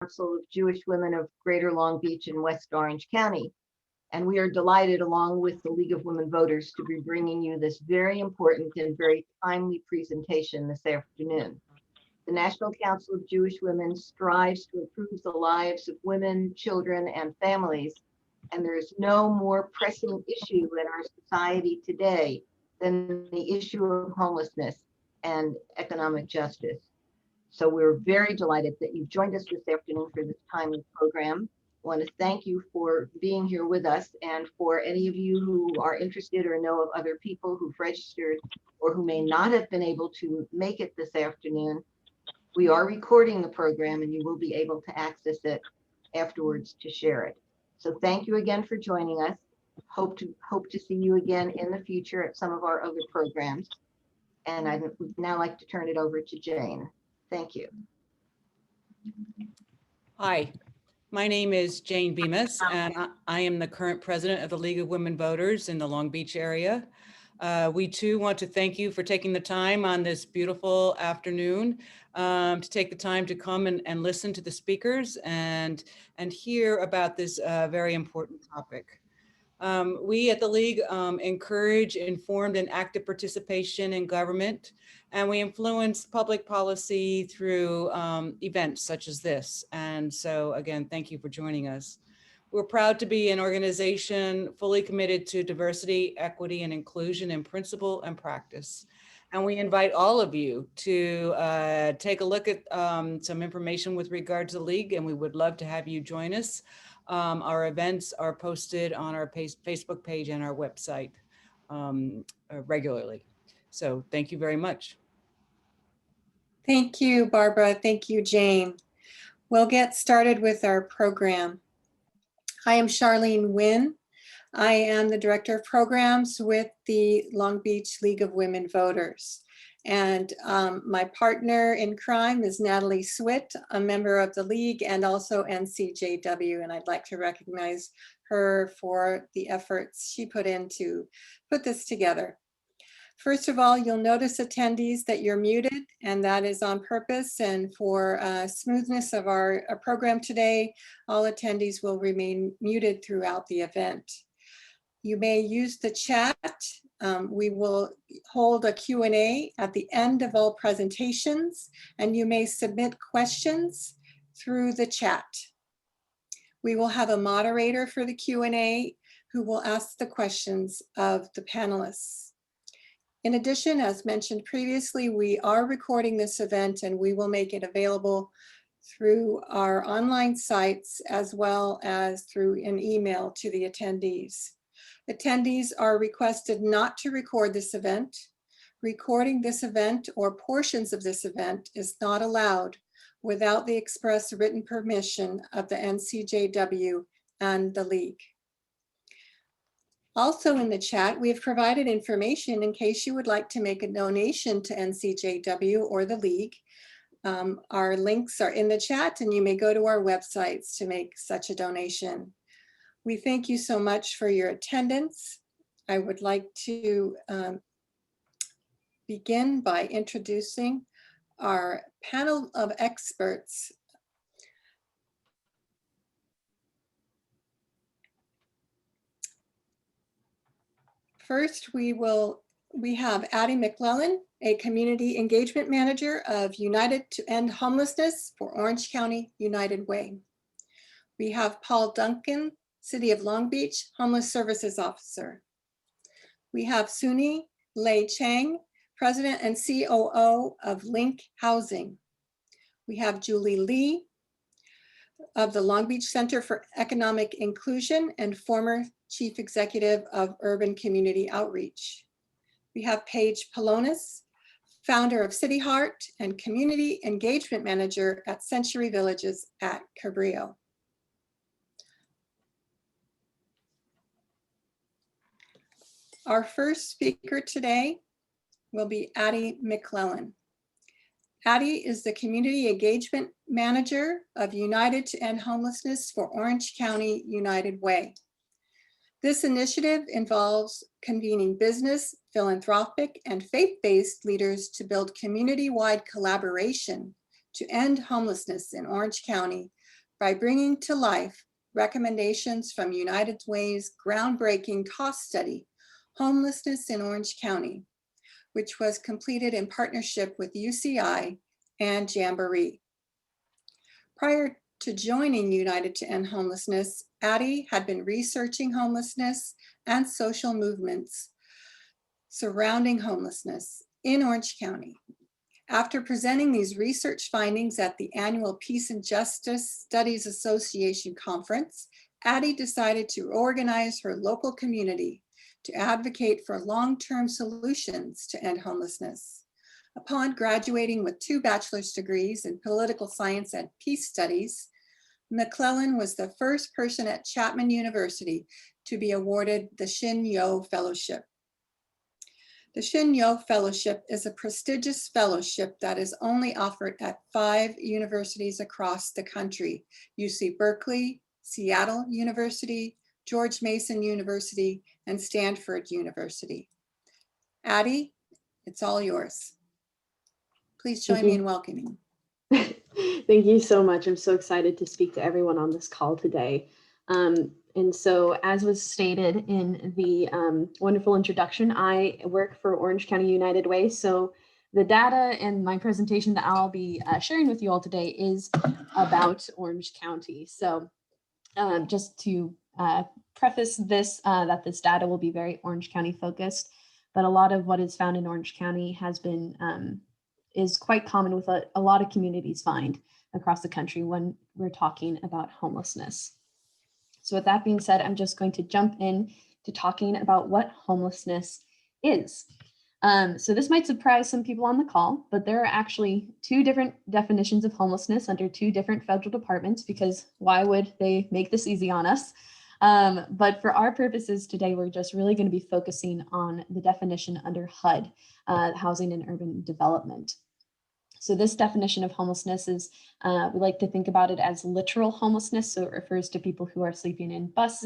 Council of Jewish Women of Greater Long Beach and West Orange County. And we are delighted, along with the League of Women Voters, to be bringing you this very important and very timely presentation this afternoon. The National Council of Jewish Women strives to improve the lives of women, children, and families. And there is no more pressing issue in our society today than the issue of homelessness and economic justice. So we're very delighted that you've joined us this afternoon for this timely program. I want to thank you for being here with us, and for any of you who are interested or know of other people who've registered or who may not have been able to make it this afternoon, we are recording the program and you will be able to access it afterwards to share it. So thank you again for joining us. Hope to see you again in the future at some of our other programs. And I'd now like to turn it over to Jane. Thank you. Hi, my name is Jane Bemis, and I am the current president of the League of Women Voters in the Long Beach area. We too want to thank you for taking the time on this beautiful afternoon to take the time to come and listen to the speakers and hear about this very important topic. We at the League encourage informed and active participation in government, and we influence public policy through events such as this. And so again, thank you for joining us. We're proud to be an organization fully committed to diversity, equity, and inclusion in principle and practice. And we invite all of you to take a look at some information with regard to the League, and we would love to have you join us. Our events are posted on our Facebook page and our website regularly. So thank you very much. Thank you, Barbara. Thank you, Jane. We'll get started with our program. I am Charlene Wynn. I am the Director of Programs with the Long Beach League of Women Voters. And my partner in crime is Natalie Swit, a member of the League and also NCJW. And I'd like to recognize her for the efforts she put in to put this together. First of all, you'll notice attendees that you're muted, and that is on purpose. And for smoothness of our program today, all attendees will remain muted throughout the event. You may use the chat. We will hold a Q&A at the end of all presentations, and you may submit questions through the chat. We will have a moderator for the Q&A who will ask the questions of the panelists. In addition, as mentioned previously, we are recording this event and we will make it available through our online sites as well as through an email to the attendees. Attendees are requested not to record this event. Recording this event or portions of this event is not allowed without the express written permission of the NCJW and the League. Also in the chat, we have provided information in case you would like to make a donation to NCJW or the League. Our links are in the chat, and you may go to our websites to make such a donation. We thank you so much for your attendance. I would like to begin by introducing our panel of experts. First, we have Addie McClellan, a Community Engagement Manager of United to End Homelessness for Orange County United Way. We have Paul Duncan, City of Long Beach Homeless Services Officer. We have Suni Lei Chang, President and COO of Link Housing. We have Julie Lee of the Long Beach Center for Economic Inclusion and former Chief Executive of Urban Community Outreach. We have Paige Polonis, founder of City Heart and Community Engagement Manager at Century Villages at Cabrillo. Our first speaker today will be Addie McClellan. Addie is the Community Engagement Manager of United to End Homelessness for Orange County United Way. This initiative involves convening business, philanthropic, and faith-based leaders to build community-wide collaboration to end homelessness in Orange County by bringing to life recommendations from United Way's groundbreaking cost study, Homelessness in Orange County, which was completed in partnership with UCI and Jamboree. Prior to joining United to End Homelessness, Addie had been researching homelessness and social movements surrounding homelessness in Orange County. After presenting these research findings at the annual Peace and Justice Studies Association conference, Addie decided to organize her local community to advocate for long-term solutions to end homelessness. Upon graduating with 2 bachelor's degrees in political science and peace studies, McClellan was the first person at Chapman University to be awarded the Shin Yo Fellowship. The Shin Yo Fellowship is a prestigious fellowship that is only offered at 5 universities across the country: UC Berkeley, Seattle University, George Mason University, and Stanford University. Addie, it's all yours. Please join me in welcoming. Thank you so much. I'm so excited to speak to everyone on this call today. And so, as was stated in the wonderful introduction, I work for Orange County United Way. So the data and my presentation that I'll be sharing with you all today is about Orange County. So just to preface this, that this data will be very Orange County focused, but a lot of what is found in Orange County has been is quite common with a lot of communities find across the country when we're talking about homelessness. So with that being said, I'm just going to jump in to talking about what homelessness is. So this might surprise some people on the call, but there are actually 2 different definitions of homelessness under 2 different federal departments, because why would they make this easy on us? But for our purposes today, we're just really going to be focusing on the definition under HUD, Housing and Urban Development. So this definition of homelessness is, we like to think about it as literal homelessness. So it refers to people who are sleeping in bus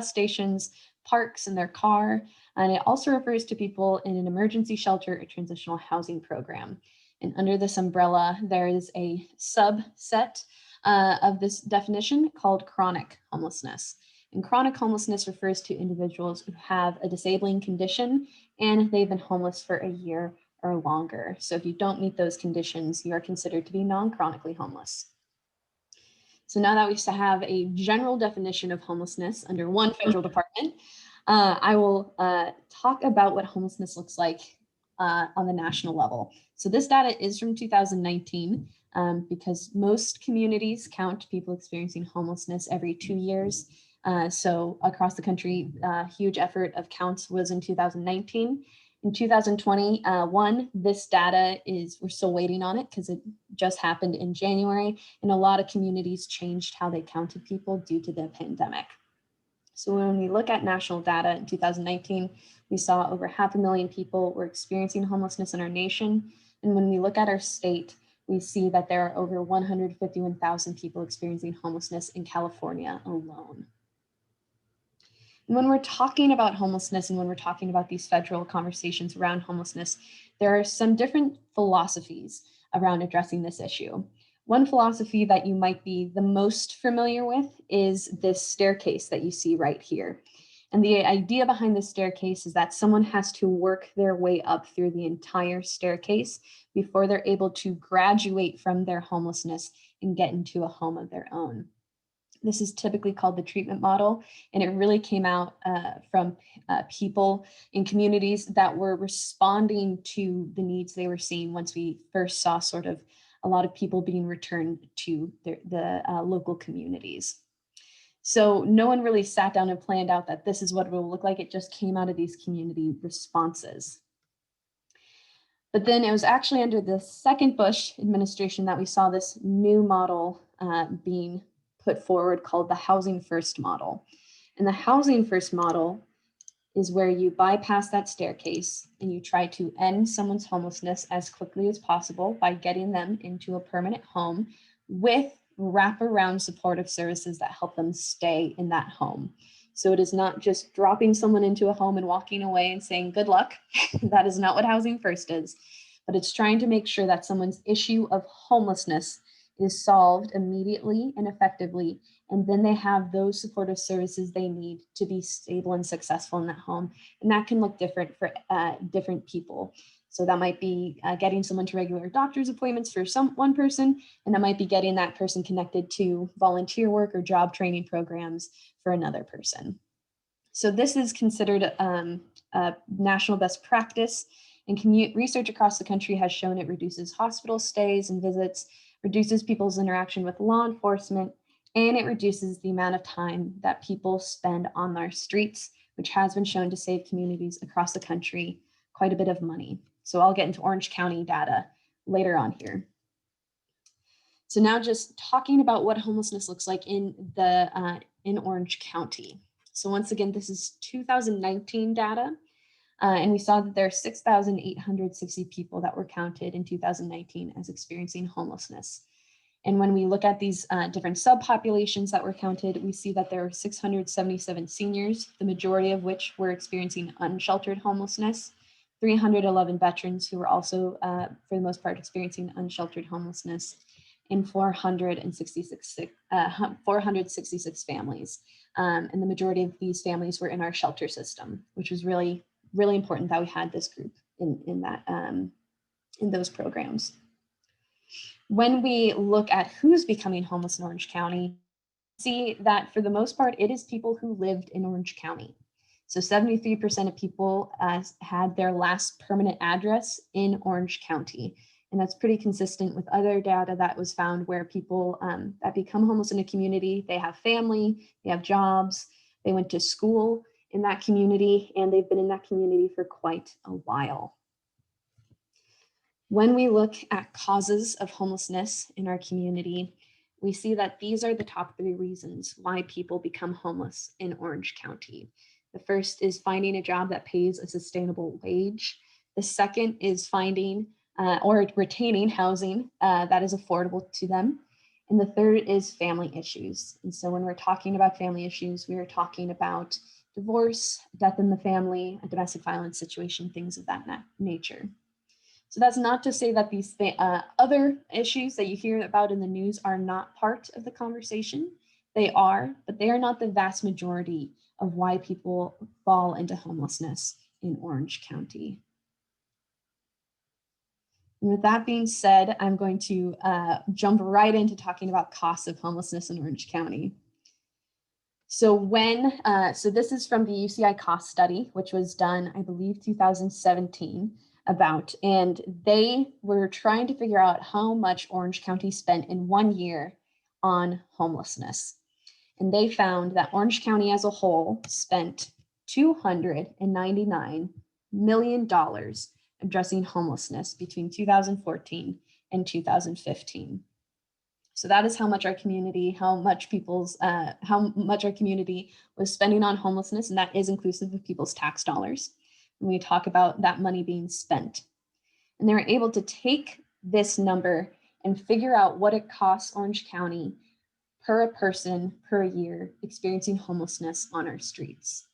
stations, parks, in their car. And it also refers to people in an emergency shelter or transitional housing program. And under this umbrella, there is a subset of this definition called chronic homelessness. And chronic homelessness refers to individuals who have a disabling condition and they've been homeless for a year or longer. So if you don't meet those conditions, you are considered to be non-chronically homeless. So now that we have a general definition of homelessness under one federal department, I will talk about what homelessness looks like on the national level. So this data is from 2019 because most communities count people experiencing homelessness every 2 years. So across the country, a huge effort of counts was in 2019. In 2021, this data we're still waiting on it because it just happened in January, and a lot of communities changed how they counted people due to the pandemic. So when we look at national data in 2019, we saw over 500,000 people were experiencing homelessness in our nation. And when we look at our state, we see that there are over 151,000 people experiencing homelessness in California alone. When we're talking about homelessness and when we're talking about these federal conversations around homelessness, there are some different philosophies around addressing this issue. One philosophy that you might be the most familiar with is this staircase that you see right here. And the idea behind this staircase is that someone has to work their way up through the entire staircase before they're able to graduate from their homelessness and get into a home of their own. This is typically called the treatment model, and it really came out from people in communities that were responding to the needs they were seeing once we first saw sort of a lot of people being returned to the local communities. So no one really sat down and planned out that this is what it will look like. It just came out of these community responses. But then it was actually under the second Bush administration that we saw this new model being put forward called the Housing First model. And the Housing First model is where you bypass that staircase and you try to end someone's homelessness as quickly as possible by getting them into a permanent home with wraparound supportive services that help them stay in that home. So it is not just dropping someone into a home and walking away and saying, good luck. That is not what Housing First is, but it's trying to make sure that someone's issue of homelessness is solved immediately and effectively, and then they have those supportive services they need to be stable and successful in that home. And that can look different for different people. So that might be getting someone to regular doctor's appointments for one person, and that might be getting that person connected to volunteer work or job training programs for another person. So this is considered a national best practice, and research across the country has shown it reduces hospital stays and visits, reduces people's interaction with law enforcement, and it reduces the amount of time that people spend on our streets, which has been shown to save communities across the country quite a bit of money. So I'll get into Orange County data later on here. So now just talking about what homelessness looks like in Orange County. So once again, this is 2019 data. And we saw that there are 6,860 people that were counted in 2019 as experiencing homelessness. And when we look at these different subpopulations that were counted, we see that there were 677 seniors, the majority of which were experiencing unsheltered homelessness, 311 veterans who were also, for the most part, experiencing unsheltered homelessness, and 466 families. And the majority of these families were in our shelter system, which was really, really important that we had this group in those programs. When we look at who's becoming homeless in Orange County, see that for the most part, it is people who lived in Orange County. So 73% of people had their last permanent address in Orange County. And that's pretty consistent with other data that was found where people that become homeless in a community, they have family, they have jobs, they went to school in that community, and they've been in that community for quite a while. When we look at causes of homelessness in our community, we see that these are the top 3 reasons why people become homeless in Orange County. The first is finding a job that pays a sustainable wage. The second is finding or retaining housing that is affordable to them. And the third is family issues. And so when we're talking about family issues, we are talking about divorce, death in the family, a domestic violence situation, things of that nature. So that's not to say that these other issues that you hear about in the news are not part of the conversation. They are, but they are not the vast majority of why people fall into homelessness in Orange County. And with that being said, I'm going to jump right into talking about costs of homelessness in Orange County. So this is from the UCI cost study, which was done, I believe, 2017 and they were trying to figure out how much Orange County spent in 1 year on homelessness. And they found that Orange County as a whole spent $299 million addressing homelessness between 2014 and 2015. So that is how much our community was spending on homelessness, and that is inclusive of people's tax dollars when we talk about that money being spent. And they were able to take this number and figure out what it costs Orange County per person per year experiencing homelessness on our streets.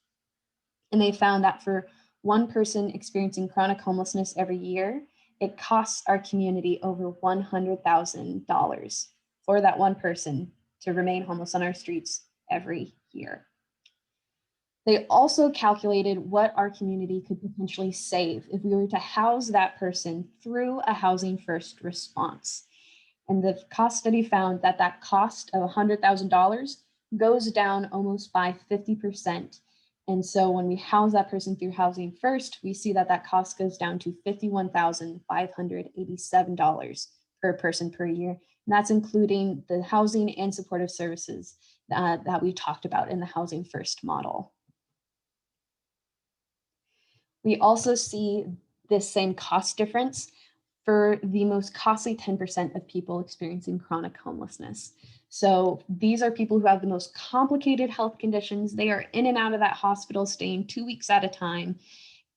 And they found that for one person experiencing chronic homelessness every year, it costs our community over $100,000 for that one person to remain homeless on our streets every year. They also calculated what our community could potentially save if we were to house that person through a housing first response. And the cost study found that that cost of $100,000 goes down almost by 50%. And so when we house that person through housing first, we see that that cost goes down to $51,587 per person per year. And that's including the housing and supportive services that we talked about in the housing first model. We also see this same cost difference for the most costly 10% of people experiencing chronic homelessness. So these are people who have the most complicated health conditions. They are in and out of that hospital staying 2 weeks at a time.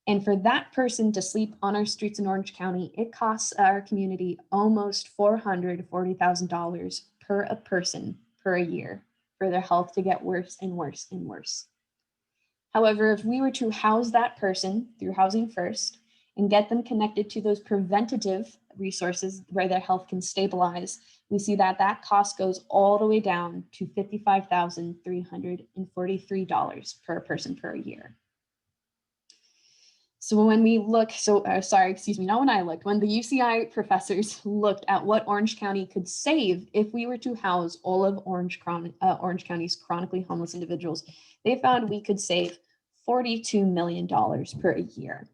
And for that person to sleep on our streets in Orange County, it costs our community almost $440,000 per a person per year for their health to get worse and worse and worse. However, if we were to house that person through Housing First and get them connected to those preventative resources where their health can stabilize, we see that that cost goes all the way down to $55,343 per person per year. So when we look, when the UCI professors looked at what Orange County could save if we were to house all of Orange County's chronically homeless individuals, they found we could save $42 million per year.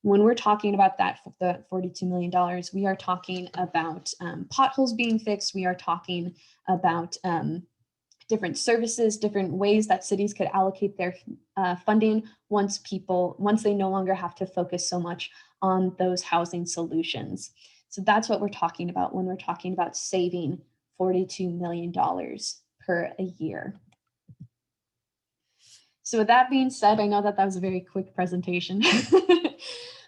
When we're talking about that, the $42 million, we are talking about potholes being fixed. We are talking about different services, different ways that cities could allocate their funding once they no longer have to focus so much on those housing solutions. So that's what we're talking about when we're talking about saving $42 million per a year. So with that being said, I know that was a very quick presentation,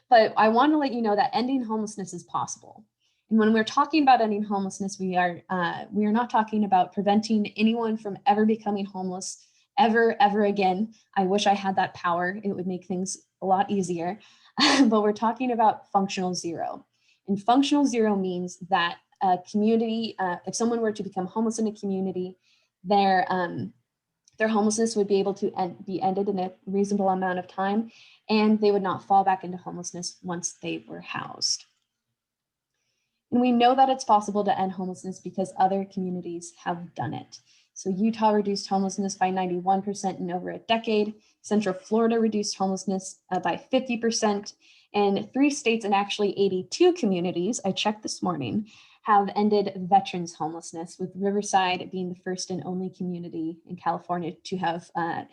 but I want to let you know that ending homelessness is possible. And when we're talking about ending homelessness, we are not talking about preventing anyone from ever becoming homeless ever again. I wish I had that power. It would make things a lot easier. But we're talking about functional zero. And functional zero means that a community, if someone were to become homeless in a community, their homelessness would be able to be ended in a reasonable amount of time, and they would not fall back into homelessness once they were housed. And we know that it's possible to end homelessness because other communities have done it. So Utah reduced homelessness by 91% in over a decade. Central Florida reduced homelessness by 50%. And 3 states and actually 82 communities, I checked this morning, have ended veterans homelessness, with Riverside being the first and only community in California to have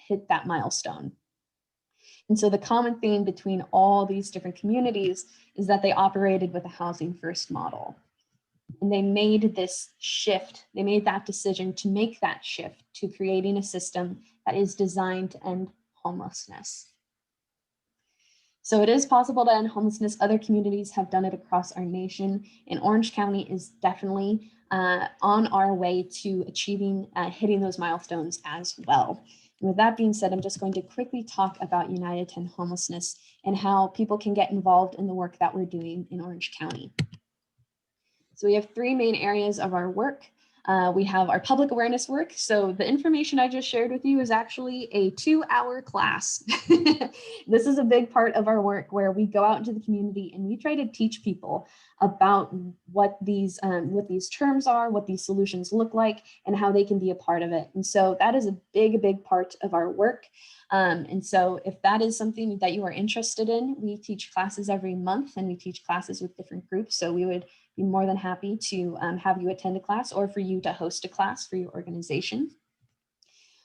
hit that milestone. And so the common theme between all these different communities is that they operated with a housing first model. And they made this shift, they made that decision to make that shift to creating a system that is designed to end homelessness. So it is possible to end homelessness. Other communities have done it across our nation, and Orange County is definitely on our way to achieving, hitting those milestones as well. And with that being said, I'm just going to quickly talk about United to End Homelessness and how people can get involved in the work that we're doing in Orange County. So we have 3 main areas of our work. We have our public awareness work. So the information I just shared with you is actually a 2-hour class. This is a big part of our work where we go out into the community and we try to teach people about what these terms are, what these solutions look like, and how they can be a part of it. And so that is a big part of our work. And so if that is something that you are interested in, we teach classes every month, and we teach classes with different groups. So we would be more than happy to have you attend a class, or for you to host a class for your organization.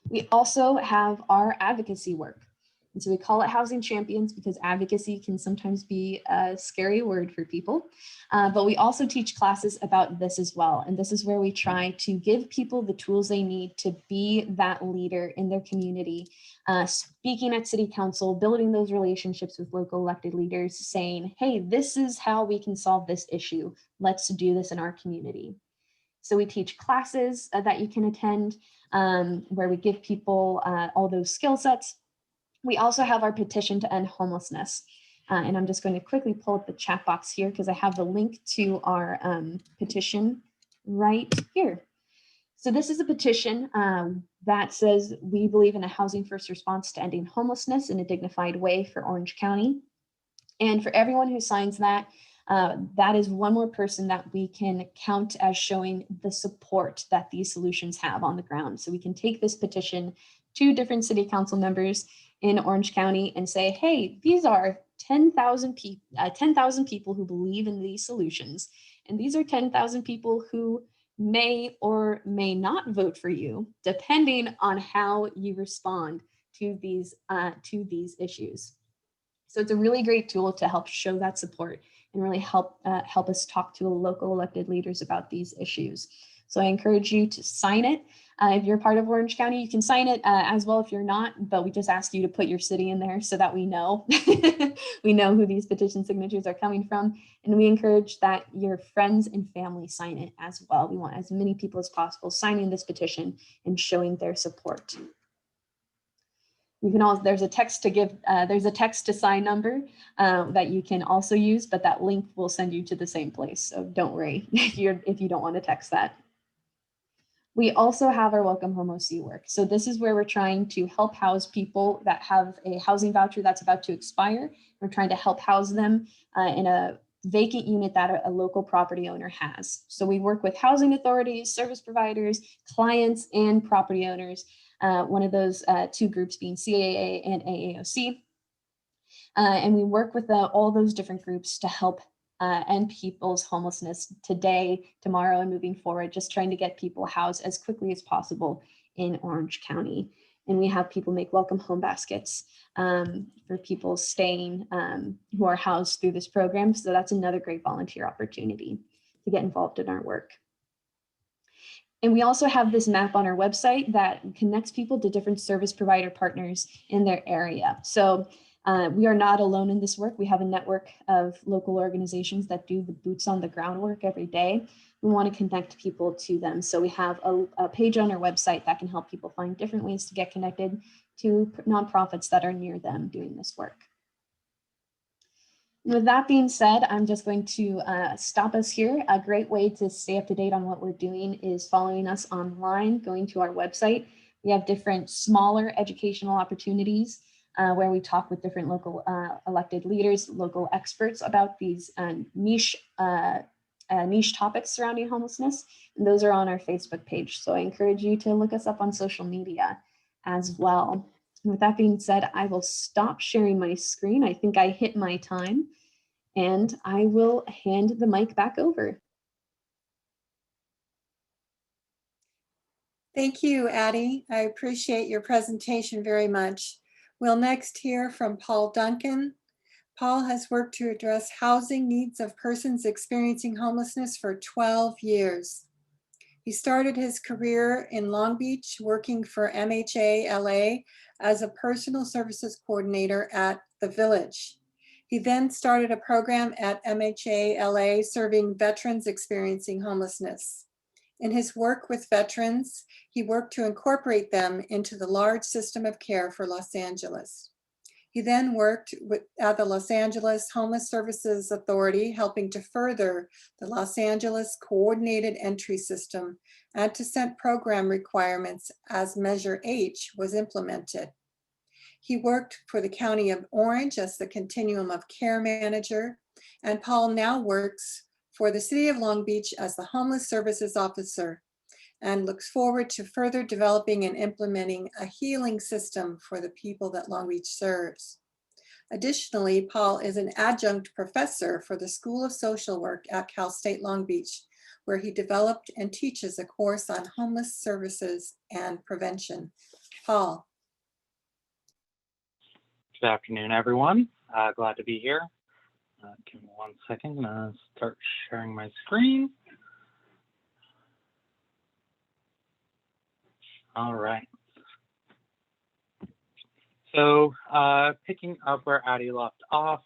We also have our advocacy work. And so we call it Housing Champions because advocacy can sometimes be a scary word for people. But we also teach classes about this as well. And this is where we try to give people the tools they need to be that leader in their community, speaking at city council, building those relationships with local elected leaders, saying, hey, this is how we can solve this issue. Let's do this in our community. So we teach classes that you can attend where we give people all those skill sets. We also have our petition to end homelessness. And I'm just going to quickly pull up the chat box here because I have the link to our petition right here. So this is a petition that says we believe in a housing first response to ending homelessness in a dignified way for Orange County. And for everyone who signs that, that is one more person that we can count as showing the support that these solutions have on the ground. So we can take this petition to different city council members in Orange County and say, hey, these are 10,000 people who believe in these solutions. And these are 10,000 people who may or may not vote for you, depending on how you respond to these issues. So it's a really great tool to help show that support and really help us talk to local elected leaders about these issues. So I encourage you to sign it. If you're part of Orange County, you can sign it as well if you're not, but we just ask you to put your city in there so that we know, we know who these petition signatures are coming from. And we encourage that your friends and family sign it as well. We want as many people as possible signing this petition and showing their support. You can also, there's a text to sign number that you can also use, but that link will send you to the same place. So don't worry if you don't want to text that. We also have our Welcome Home OC work. So this is where we're trying to help house people that have a housing voucher that's about to expire. We're trying to help house them in a vacant unit that a local property owner has. So we work with housing authorities, service providers, clients, and property owners. One of those two groups being CAA and AAOC. And we work with all those different groups to help end people's homelessness today, tomorrow, and moving forward, just trying to get people housed as quickly as possible in Orange County. And we have people make welcome home baskets for people staying who are housed through this program. So that's another great volunteer opportunity to get involved in our work. And we also have this map on our website that connects people to different service provider partners in their area. So we are not alone in this work. We have a network of local organizations that do the boots on the ground work every day. We want to connect people to them. So we have a page on our website that can help people find different ways to get connected to nonprofits that are near them doing this work. With that being said, I'm just going to stop us here. A great way to stay up to date on what we're doing is following us online, going to our website. We have different smaller educational opportunities where we talk with different local elected leaders, local experts about these niche topics surrounding homelessness. And those are on our Facebook page. So I encourage you to look us up on social media as well. And with that being said, I will stop sharing my screen. I think I hit my time, and I will hand the mic back over. Thank you, Addie. I appreciate your presentation very much. We'll next hear from Paul Duncan. Paul has worked to address housing needs of persons experiencing homelessness for 12 years. He started his career in Long Beach working for MHA LA as a personal services coordinator at The Village. He then started a program at MHA LA serving veterans experiencing homelessness. In his work with veterans, he worked to incorporate them into the large system of care for Los Angeles. He then worked at the Los Angeles Homeless Services Authority, helping to further the Los Angeles Coordinated Entry System and to set program requirements as Measure H was implemented. He worked for the County of Orange as the Continuum of Care Manager, and Paul now works for the City of Long Beach as the Homeless Services Officer, and looks forward to further developing and implementing a healing system for the people that Long Beach serves. Additionally, Paul is an adjunct professor for the School of Social Work at Cal State Long Beach, where he developed and teaches a course on homeless services and prevention. Paul. Good afternoon, everyone. Glad to be here. Give me 1 second. I'm gonna start sharing my screen. All right. So picking up where Addie left off,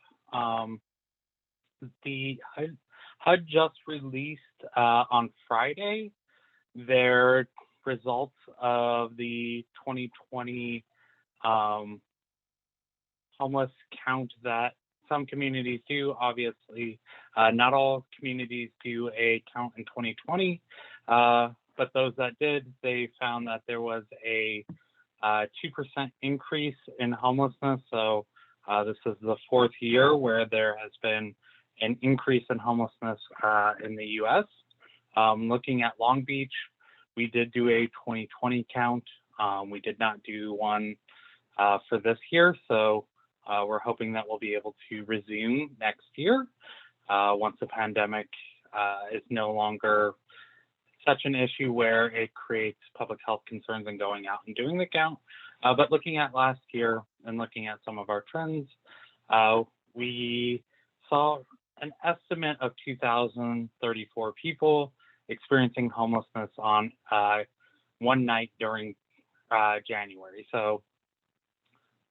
the HUD just released on Friday their results of the 2020 homeless count that some communities do. Obviously, not all communities do a count in 2020. But those that did, they found that there was a 2% increase in homelessness. So this is the 4th year where there has been an increase in homelessness in the US. Looking at Long Beach, we did do a 2020 count. We did not do one for this year. So we're hoping that we'll be able to resume next year once the pandemic is no longer such an issue where it creates public health concerns in going out and doing the count. But looking at last year and looking at some of our trends, we saw an estimate of 2,034 people experiencing homelessness on one night during January. So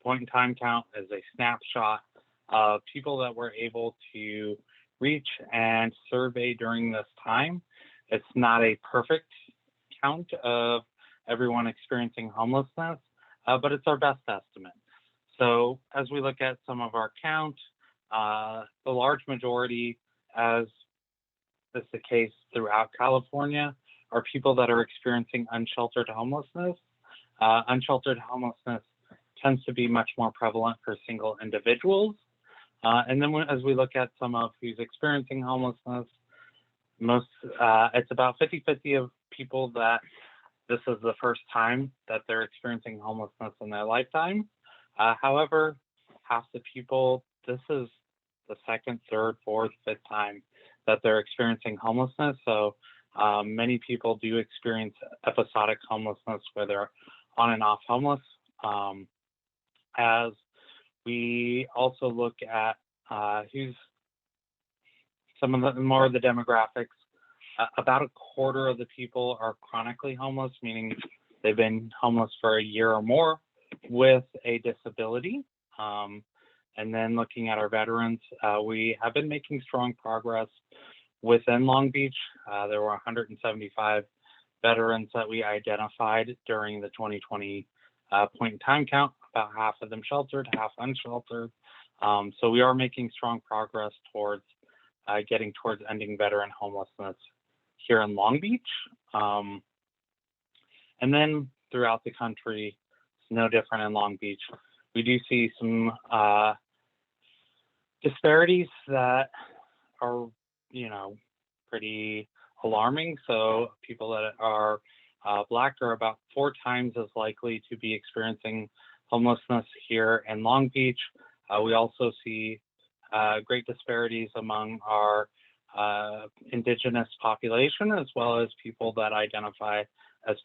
point in time count is a snapshot of people that we're able to reach and survey during this time. It's not a perfect count of everyone experiencing homelessness, but it's our best estimate. So as we look at some of our count, the large majority, as is the case throughout California, are people that are experiencing unsheltered homelessness. Unsheltered homelessness tends to be much more prevalent for single individuals. And then as we look at some of who's experiencing homelessness, it's about 50-50 of people that this is the first time that they're experiencing homelessness in their lifetime. However, half the people, this is the second, third, fourth, fifth time that they're experiencing homelessness. So many people do experience episodic homelessness where they're on and off homeless. As we also look at who's some of the more of the demographics, about a quarter of the people are chronically homeless, meaning they've been homeless for a year or more with a disability. And then looking at our veterans, we have been making strong progress within Long Beach. There were 175 veterans that we identified during the 2020 point in time count, about half of them sheltered, half unsheltered. So we are making strong progress towards getting towards ending veteran homelessness here in Long Beach. And then throughout the country, it's no different in Long Beach. We do see some disparities that are, pretty alarming. So people that are Black are about 4 times as likely to be experiencing homelessness here in Long Beach. We also see great disparities among our indigenous population, as well as people that identify as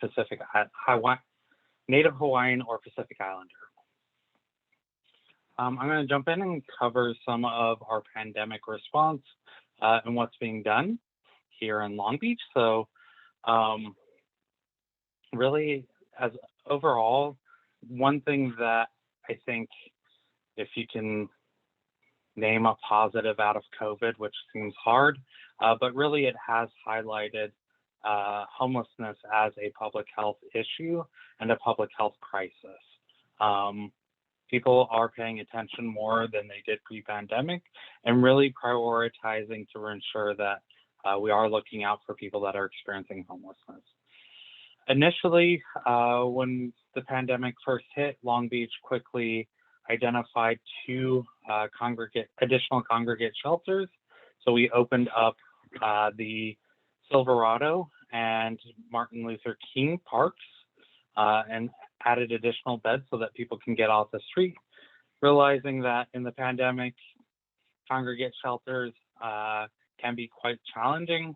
Native Hawaiian or Pacific Islander. I'm going to jump in and cover some of our pandemic response and what's being done here in Long Beach. So really, as overall, one thing that I think, if you can name a positive out of COVID, which seems hard, but really it has highlighted homelessness as a public health issue and a public health crisis. People are paying attention more than they did pre-pandemic and really prioritizing to ensure that we are looking out for people that are experiencing homelessness. Initially, when the pandemic first hit, Long Beach quickly identified 2 additional congregate shelters. So we opened up the Silverado and Martin Luther King parks and added additional beds so that people can get off the street, realizing that in the pandemic, congregate shelters can be quite challenging.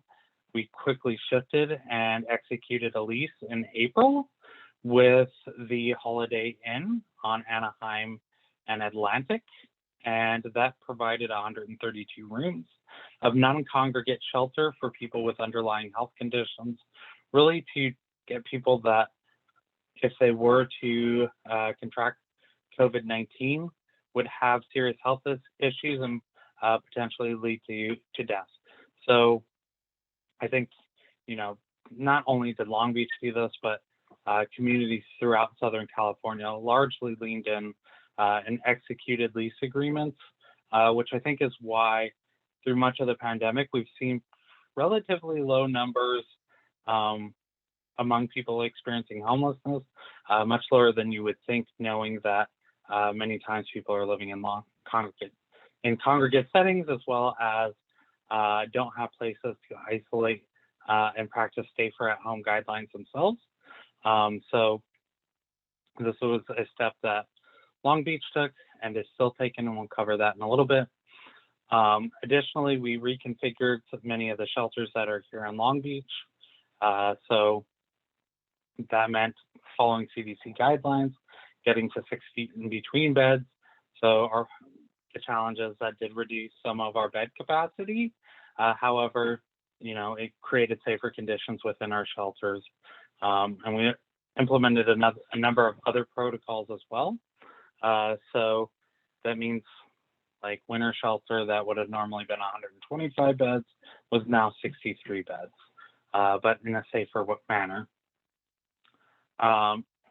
We quickly shifted and executed a lease in April with the Holiday Inn on Anaheim and Atlantic, and that provided 132 rooms of non-congregate shelter for people with underlying health conditions, really to get people that, if they were to contract COVID-19, would have serious health issues and potentially lead to death. So I think, not only did Long Beach do this, but communities throughout Southern California largely leaned in and executed lease agreements, which I think is why through much of the pandemic, we've seen relatively low numbers among people experiencing homelessness, much lower than you would think, knowing that many times people are living in congregate settings, as well as don't have places to isolate and practice safer at home guidelines themselves. So this was a step that Long Beach took and is still taking, and we'll cover that in a little bit. Additionally, we reconfigured many of the shelters that are here in Long Beach. So that meant following CDC guidelines, getting to 6 feet in between beds. So the challenges that did reduce some of our bed capacity. However, it created safer conditions within our shelters. And we implemented a number of other protocols as well. So that means like winter shelter that would have normally been 125 beds was now 63 beds, but in a safer manner.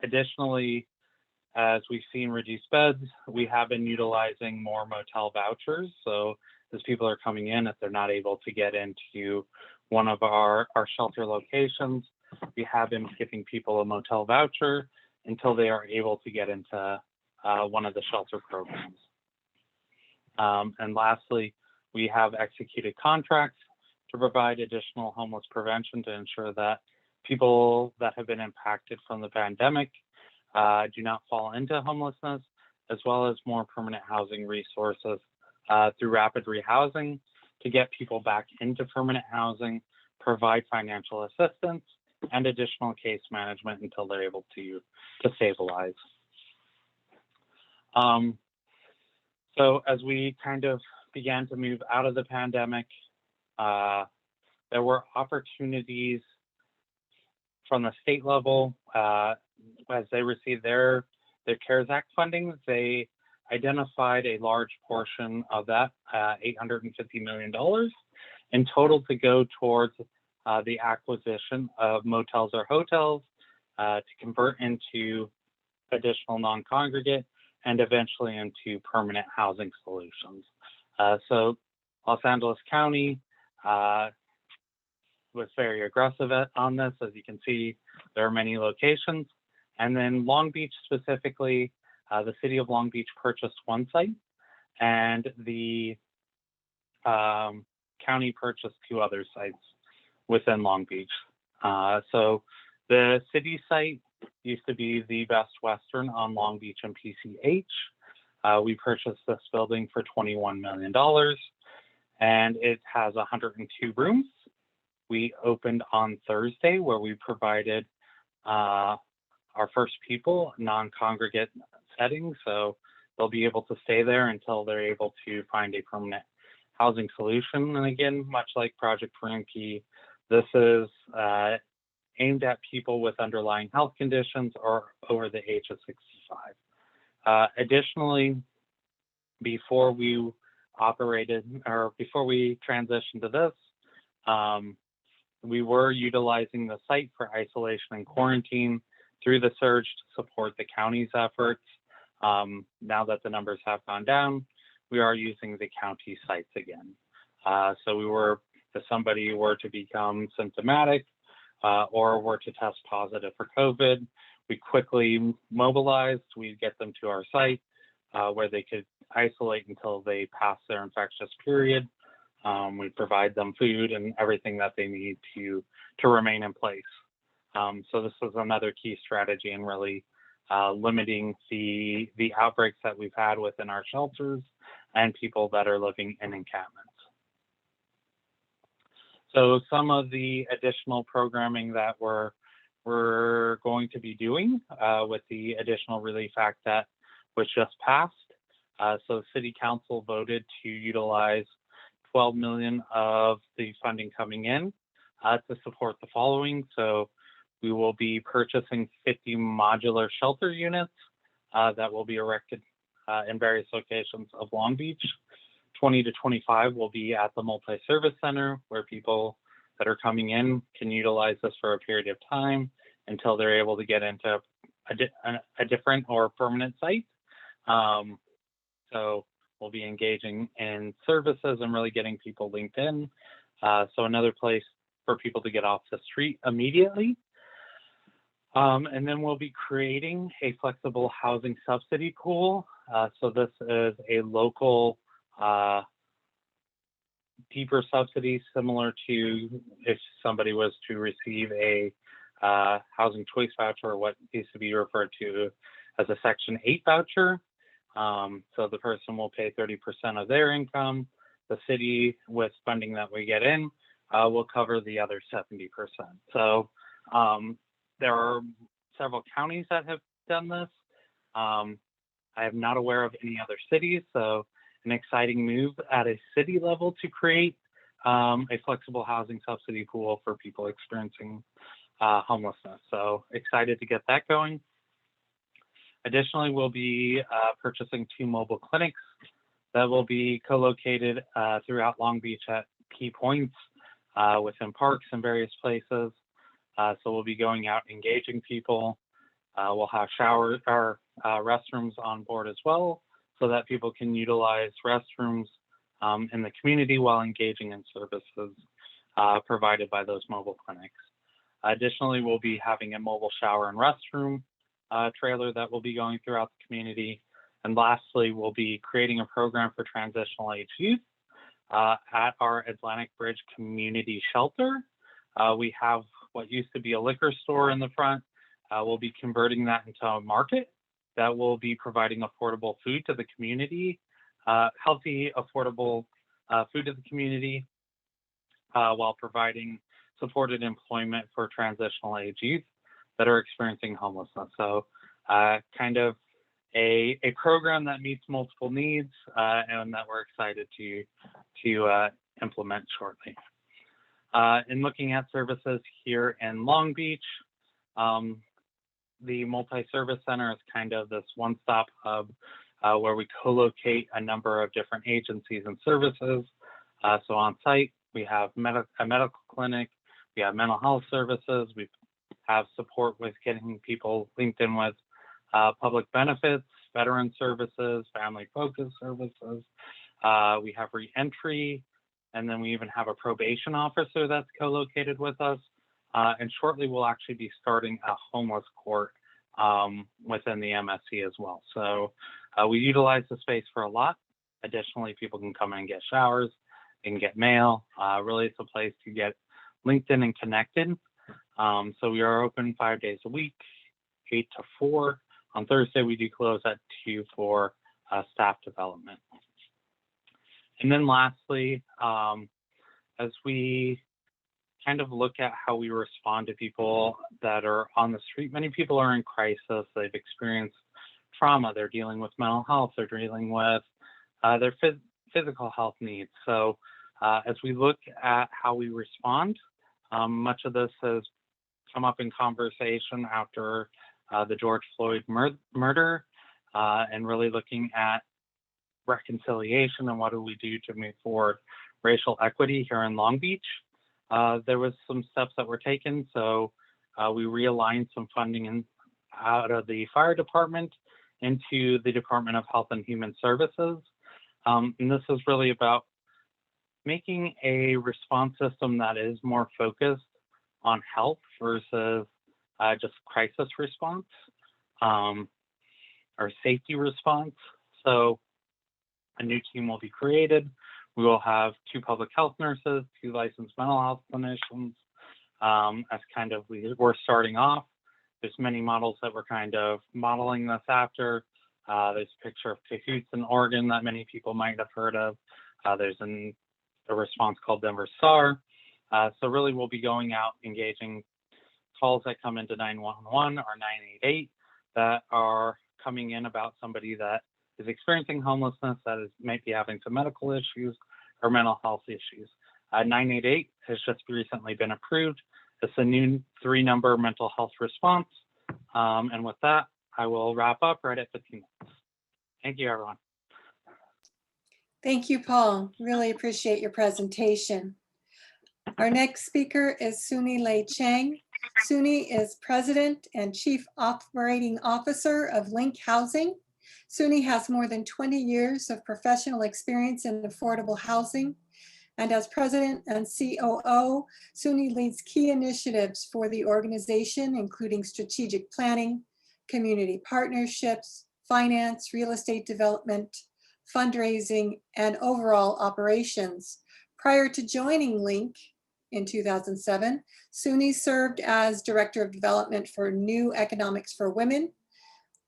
Additionally, as we've seen reduced beds, we have been utilizing more motel vouchers. So as people are coming in, if they're not able to get into one of our shelter locations, we have been giving people a motel voucher until they are able to get into one of the shelter programs. And lastly, we have executed contracts to provide additional homeless prevention to ensure that people that have been impacted from the pandemic do not fall into homelessness, as well as more permanent housing resources through rapid rehousing to get people back into permanent housing, provide financial assistance, and additional case management until they're able to stabilize. So as we kind of began to move out of the pandemic, there were opportunities from the state level as they received their CARES Act funding. They identified a large portion of that, $850 million in total, to go towards the acquisition of motels or hotels to convert into additional non-congregate and eventually into permanent housing solutions. So Los Angeles County was very aggressive on this. As you can see, there are many locations. And then Long Beach specifically, the city of Long Beach purchased one site, and the county purchased 2 other sites within Long Beach. So the city site used to be the Best Western on Long Beach and PCH. We purchased this building for $21 million, and it has 102 rooms. We opened on Thursday, where we provided our first people non-congregate setting, so they'll be able to stay there until they're able to find a permanent housing solution. And again, much like Project Parinki, this is aimed at people with underlying health conditions or over the age of 65. Additionally, before we transitioned to this, we were utilizing the site for isolation and quarantine through the surge to support the county's efforts. Now that the numbers have gone down, we are using the county sites again. So if somebody were to become symptomatic or were to test positive for COVID, we quickly mobilized. We'd get them to our site where they could isolate until they pass their infectious period. We provide them food and everything that they need to remain in place. So this was another key strategy in really limiting the outbreaks that we've had within our shelters and people that are living in encampments. So some of the additional programming that we're going to be doing with the additional relief act that was just passed. So City Council voted to utilize $12 million of the funding coming in to support the following. So we will be purchasing 50 modular shelter units that will be erected in various locations of Long Beach. 20 to 25 will be at the multi-service center, where people that are coming in can utilize this for a period of time until they're able to get into a different or permanent site. So we'll be engaging in services and really getting people linked in. So another place for people to get off the street immediately. And then we'll be creating a flexible housing subsidy pool. So this is a local deeper subsidy, similar to if somebody was to receive a housing choice voucher, or what used to be referred to as a Section 8 voucher. So the person will pay 30% of their income. The city, with funding that we get in, will cover the other 70%. So there are several counties that have done this. I am not aware of any other cities, so an exciting move at a city level to create a flexible housing subsidy pool for people experiencing homelessness. So excited to get that going. Additionally, we'll be purchasing 2 mobile clinics that will be co-located throughout Long Beach at key points within parks and various places. So we'll be going out engaging people. We'll have restrooms on board as well, so that people can utilize restrooms in the community while engaging in services provided by those mobile clinics. Additionally, we'll be having a mobile shower and restroom trailer that will be going throughout the community. And lastly, we'll be creating a program for transitional age youth at our Atlantic Bridge Community Shelter. We have what used to be a liquor store in the front. We'll be converting that into a market that will be providing affordable food to the community, healthy, affordable food to the community, while providing supported employment for transitional age youth that are experiencing homelessness. So kind of a program that meets multiple needs and that we're excited to implement shortly. In looking at services here in Long Beach, the multi-service center is kind of this one-stop hub where we co-locate a number of different agencies and services. So on site, we have a medical clinic, we have mental health services, we have support with getting people linked in with public benefits, veteran services, family focus services. We have re-entry, and then we even have a probation officer that's co-located with us. And shortly, we'll actually be starting a homeless court within the MSC as well. So we utilize the space for a lot. Additionally, people can come in and get showers, they can get mail. Really, it's a place to get linked in and connected. So we are open 5 days a week, 8 to 4. On Thursday, we do close at 2 for staff development. And then lastly, as we kind of look at how we respond to people that are on the street, many people are in crisis. They've experienced trauma. They're dealing with mental health. They're dealing with their physical health needs. So as we look at how we respond, much of this has come up in conversation after the George Floyd murder, and really looking at reconciliation and what do we do to move forward racial equity here in Long Beach. There was some steps that were taken. So we realigned some funding out of the fire department into the Department of Health and Human Services. And this is really about making a response system that is more focused on health versus just crisis response or safety response. So a new team will be created. We will have 2 public health nurses, 2 licensed mental health clinicians. As kind of we're starting off. There's many models that we're kind of modeling this after. There's a picture of Cahoots in Oregon that many people might have heard of. There's a response called Denver STAR. So really we'll be going out, engaging calls that come into 911 or 988 that are coming in about somebody that is experiencing homelessness, that might be having some medical issues or mental health issues. 988 has just recently been approved. It's a new 3-number mental health response. And with that, I will wrap up right at 15 minutes. Thank you, everyone. Thank you, Paul. Really appreciate your presentation. Our next speaker is Suni Lei Chang. Suni is President and Chief Operating Officer of Link Housing. Suni has more than 20 years of professional experience in affordable housing. And as President and COO, Suni leads key initiatives for the organization, including strategic planning, community partnerships, finance, real estate development, fundraising, and overall operations. Prior to joining Link in 2007, Suni served as Director of Development for New Economics for Women,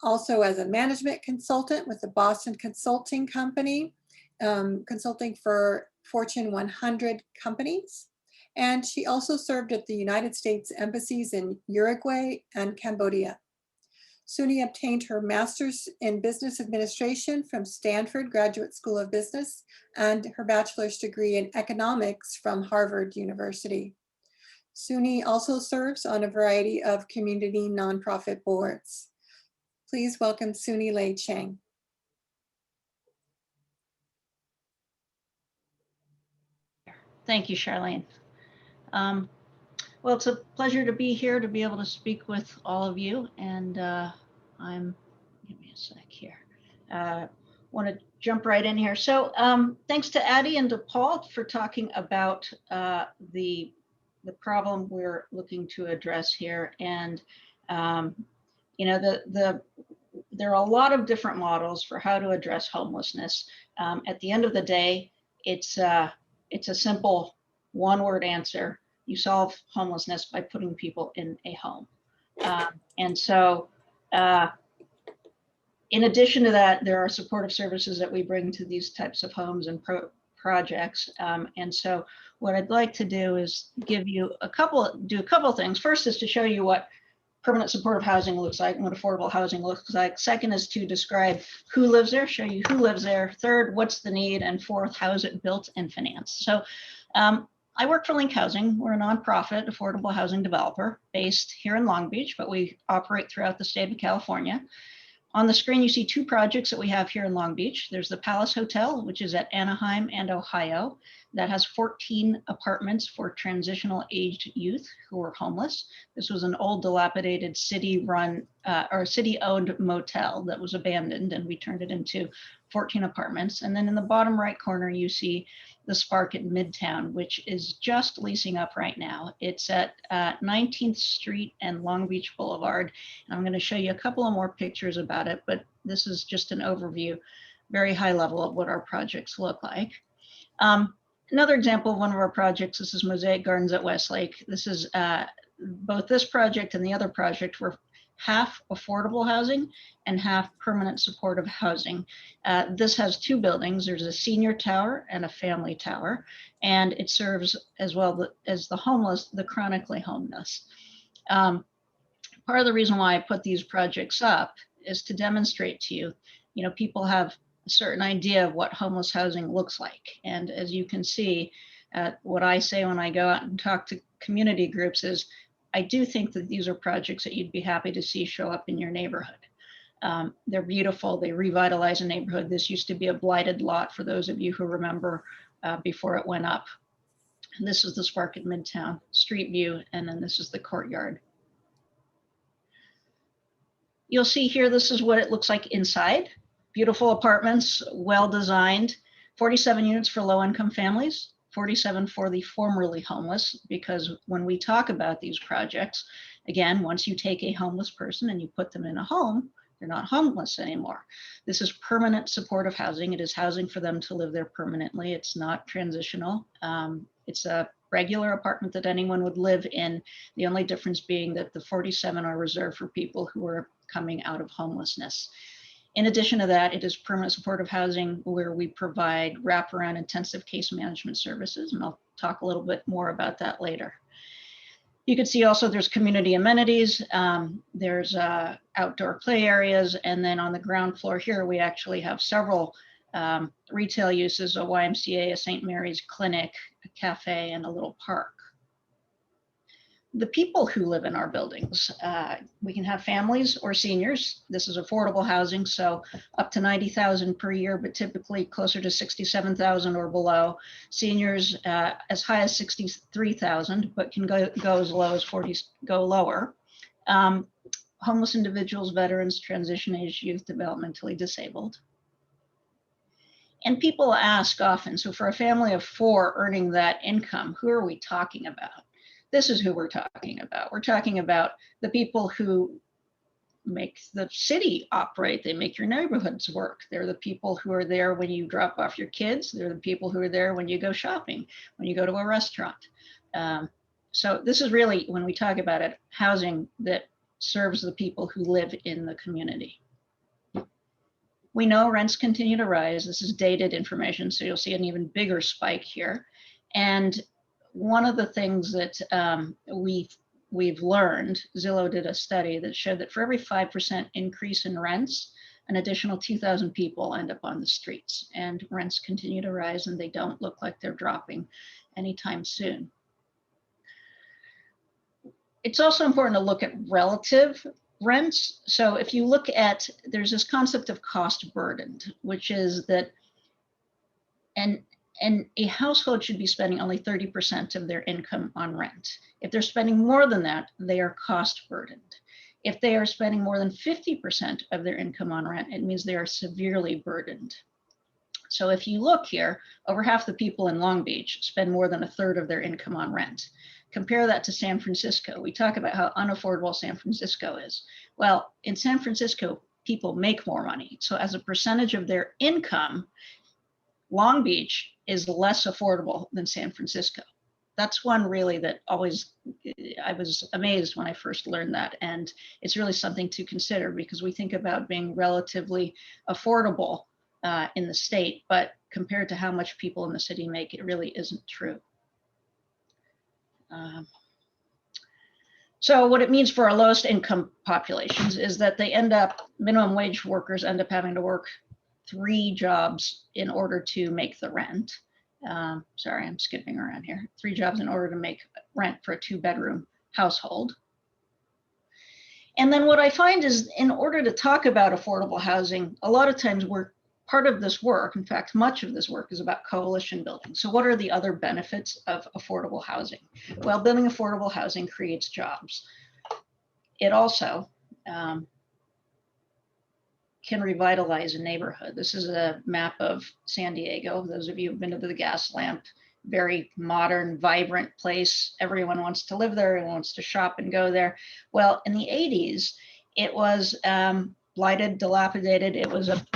also as a management consultant with the Boston Consulting Company, consulting for Fortune 100 companies. And she also served at the United States embassies in Uruguay and Cambodia. Suni obtained her master's in business administration from Stanford Graduate School of Business and her bachelor's degree in economics from Harvard University. Suni also serves on a variety of community nonprofit boards. Please welcome Suni Lei Chang. Thank you, Charlene. Well, it's a pleasure to be here to be able to speak with all of you, and I'm Give me a sec here. Want to jump right in here. So thanks to Addie and to Paul for talking about the problem we're looking to address here. And you know, there are a lot of different models for how to address homelessness. At the end of the day, it's a simple one-word answer. You solve homelessness by putting people in a home. And so in addition to that, there are supportive services that we bring to these types of homes and projects. And so what I'd like to do is give you a couple of things. First is to show you what permanent supportive housing looks like and what affordable housing looks like. Second is to describe who lives there, show you who lives there. Third, what's the need? And fourth, how is it built and financed? So I work for Link Housing. We're a nonprofit affordable housing developer based here in Long Beach, but we operate throughout the state of California. On the screen, you see two projects that we have here in Long Beach. There's the Palace Hotel, which is at Anaheim and Ohio. That has 14 apartments for transitional aged youth who are homeless. This was an old dilapidated city-run or city-owned motel that was abandoned, and we turned it into 14 apartments. And then in the bottom right corner, you see the Spark at Midtown, which is just leasing up right now. It's at 19th Street and Long Beach Boulevard. And I'm going to show you a couple of more pictures about it, but this is just an overview, very high level of what our projects look like. Another example of one of our projects, this is Mosaic Gardens at Westlake. This is both this project and the other project were half affordable housing and half permanent supportive housing. This has two buildings. There's a senior tower and a family tower, and it serves as well as the homeless, the chronically homeless. Part of the reason why I put these projects up is to demonstrate to you, you know, people have a certain idea of what homeless housing looks like. And as you can see, what I say when I go out and talk to community groups is, I do think that these are projects that you'd be happy to see show up in your neighborhood. They're beautiful, they revitalize a neighborhood. This used to be a blighted lot for those of you who remember before it went up. And this is the Spark at Midtown street view, and then this is the courtyard. You'll see here, this is what it looks like inside. Beautiful apartments, well designed, 47 units for low income families, 47 for the formerly homeless, because when we talk about these projects, again, once you take a homeless person and you put them in a home, they're not homeless anymore. This is permanent supportive housing. It is housing for them to live there permanently. It's not transitional. It's a regular apartment that anyone would live in. The only difference being that the 47 are reserved for people who are coming out of homelessness. In addition to that, it is permanent supportive housing where we provide wraparound intensive case management services, and I'll talk a little bit more about that later. You can see also there's community amenities, there's outdoor play areas, and then on the ground floor here, we actually have several retail uses, a YMCA, a St. Mary's clinic, a cafe, and a little park. The people who live in our buildings, we can have families or seniors. This is affordable housing, so up to $90,000 per year, but typically closer to $67,000 or below. Seniors as high as $63,000, but can go as low as go lower. Homeless individuals, veterans, transition age youth, developmentally disabled. And people ask often, so for a family of 4 earning that income, who are we talking about? This is who we're talking about. We're talking about the people who make the city operate. They make your neighborhoods work. They're the people who are there when you drop off your kids. They're the people who are there when you go shopping, when you go to a restaurant. So this is really, when we talk about it, housing that serves the people who live in the community. We know rents continue to rise. This is dated information, so you'll see an even bigger spike here. And one of the things that we've learned, Zillow did a study that showed that for every 5% increase in rents, an additional 2,000 people end up on the streets, and rents continue to rise and they don't look like they're dropping anytime soon. It's also important to look at relative rents. So if you look at, there's this concept of cost burdened, which is that, and a household should be spending only 30% of their income on rent. If they're spending more than that, they are cost burdened. If they are spending more than 50% of their income on rent, it means they are severely burdened. So if you look here, over half the people in Long Beach spend more than a third of their income on rent. Compare that to San Francisco. We talk about how unaffordable San Francisco is. Well, in San Francisco, people make more money. So as a percentage of their income, Long Beach is less affordable than San Francisco. That's one really that always, I was amazed when I first learned that. And it's really something to consider because we think about being relatively affordable in the state, but compared to how much people in the city make, it really isn't true. So what it means for our lowest income populations is that they end up, minimum wage workers end up having to work 3 jobs in order to make the rent. Sorry, I'm skipping around here. 3 jobs in order to make rent for a 2-bedroom household. And then what I find is in order to talk about affordable housing, a lot of times part of this work, in fact, much of this work is about coalition building. So what are the other benefits of affordable housing? Well, building affordable housing creates jobs. It also can revitalize a neighborhood. This is a map of San Diego. Those of you who've been to the Gas Lamp, very modern, vibrant place. Everyone wants to live there, everyone wants to shop and go there. Well, in the 80s, it was blighted, dilapidated.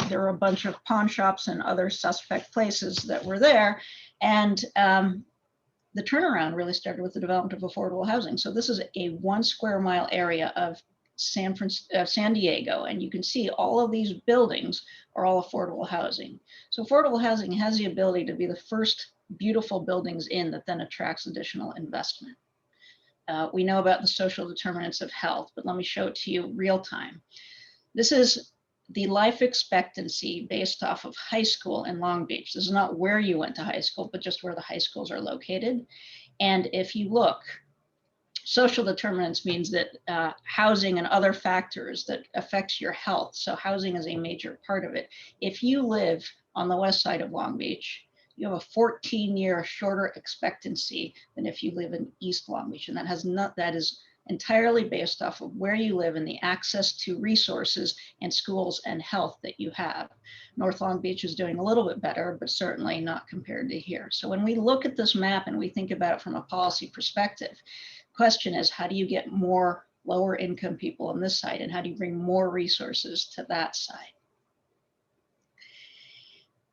There were a bunch of pawn shops and other suspect places that were there. And the turnaround really started with the development of affordable housing. So this is a 1 square mile area of San Diego, and you can see all of these buildings are all affordable housing. So affordable housing has the ability to be the first beautiful buildings in that then attracts additional investment. We know about the social determinants of health, but let me show it to you real time. This is the life expectancy based off of high school in Long Beach. This is not where you went to high school, but just where the high schools are located. And if you look, social determinants means that housing and other factors that affects your health. So housing is a major part of it. If you live on the west side of Long Beach, you have a 14-year shorter expectancy than if you live in East Long Beach. And that is entirely based off of where you live and the access to resources and schools and health that you have. North Long Beach is doing a little bit better, but certainly not compared to here. So when we look at this map and we think about it from a policy perspective, question is, how do you get more lower income people on this side and how do you bring more resources to that side?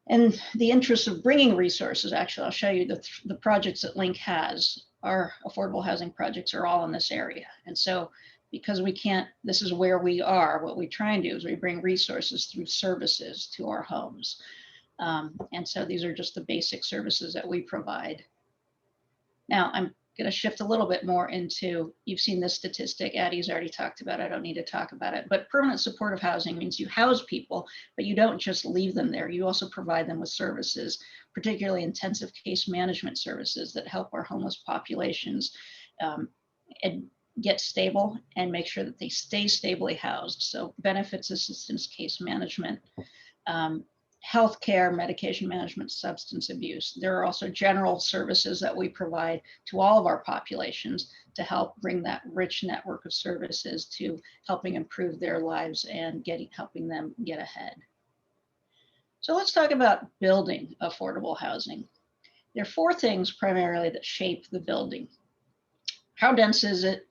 And the interest of bringing resources, actually, I'll show you the projects that Link has. Our affordable housing projects are all in this area. And so because we can't, this is where we are, what we try and do is we bring resources through services to our homes. And so these are just the basic services that we provide. Now I'm going to shift a little bit more into, you've seen this statistic, Addie's already talked about it, I don't need to talk about it, but permanent supportive housing means you house people, but you don't just leave them there. You also provide them with services, particularly intensive case management services that help our homeless populations and get stable and make sure that they stay stably housed. So benefits assistance, case management, healthcare, medication management, substance abuse. There are also general services that we provide to all of our populations to help bring that rich network of services to helping improve their lives and helping them get ahead. So let's talk about building affordable housing. There are 4 things primarily that shape the building. How dense is it?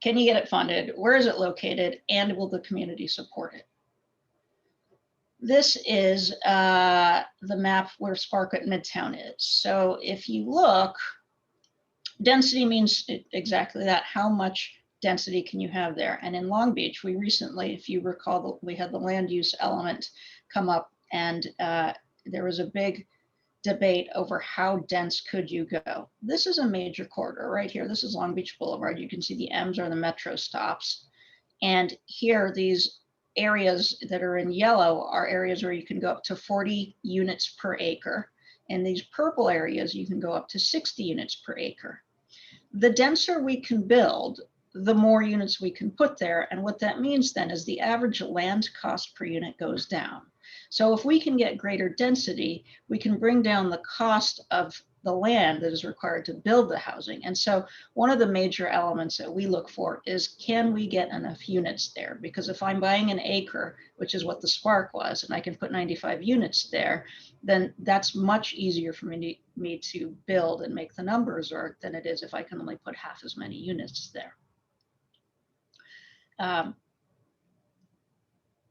Can you get it funded? Where is it located? And will the community support it? This is the map where Sparklet Midtown is. So if you look, density means exactly that. How much density can you have there? And in Long Beach, we recently, if you recall, we had the land use element come up and there was a big debate over how dense could you go. This is a major corridor right here. This is Long Beach Boulevard. You can see the M's are the metro stops. And here, these areas that are in yellow are areas where you can go up to 40 units per acre. And these purple areas, you can go up to 60 units per acre. The denser we can build, the more units we can put there. And what that means then is the average land cost per unit goes down. So if we can get greater density, we can bring down the cost of the land that is required to build the housing. And so one of the major elements that we look for is, can we get enough units there? Because if I'm buying an acre, which is what the Spark was, and I can put 95 units there, then that's much easier for me to build and make the numbers work than it is if I can only put half as many units there.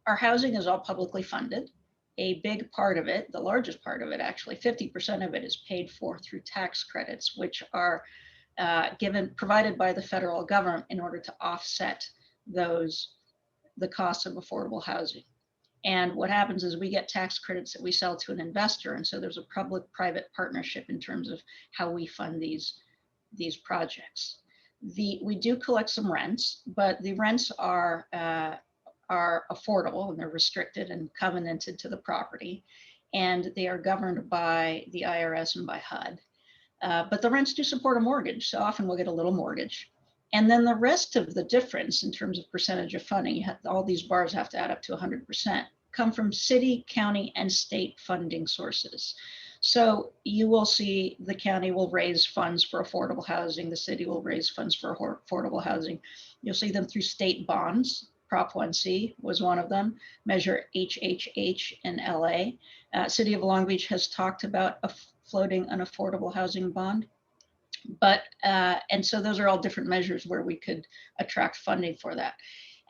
Our housing is all publicly funded. A big part of it, the largest part of it actually, 50% of it is paid for through tax credits, which are provided by the federal government in order to offset the costs of affordable housing. And what happens is we get tax credits that we sell to an investor. And so there's a public-private partnership in terms of how we fund these projects. We do collect some rents, but the rents are affordable and they're restricted and covenanted to the property. And they are governed by the IRS and by HUD. But the rents do support a mortgage. So often we'll get a little mortgage. And then the rest of the difference in terms of percentage of funding, all these bars have to add up to 100%, come from city, county, and state funding sources. So you will see the county will raise funds for affordable housing. The city will raise funds for affordable housing. You'll see them through state bonds. Prop 1C was one of them, Measure HHH in LA. City of Long Beach has talked about floating an affordable housing bond. But, and so those are all different measures where we could attract funding for that.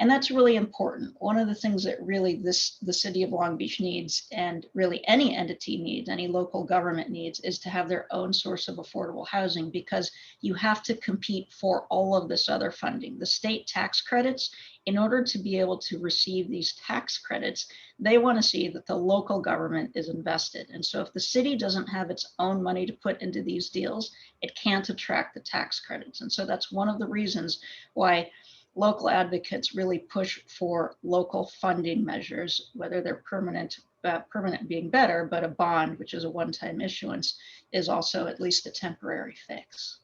And that's really important. One of the things that really the city of Long Beach needs, and really any entity needs, any local government needs, is to have their own source of affordable housing, because you have to compete for all of this other funding. The state tax credits, in order to be able to receive these tax credits, they want to see that the local government is invested. And so if the city doesn't have its own money to put into these deals, it can't attract the tax credits. And so that's one of the reasons why local advocates really push for local funding measures, whether they're permanent being better, but a bond, which is a one-time issuance, is also at least a temporary fix.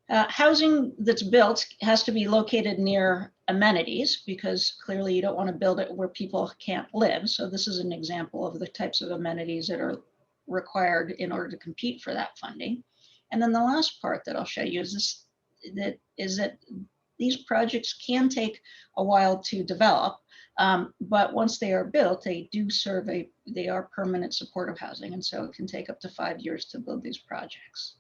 Housing that's built has to be located near amenities, because clearly you don't want to build it where people can't live. So this is an example of the types of amenities that are required in order to compete for that funding. And then the last part that I'll show you is that these projects can take a while to develop, but once they are built, they are permanent supportive housing. And so it can take up to 5 years to build these projects.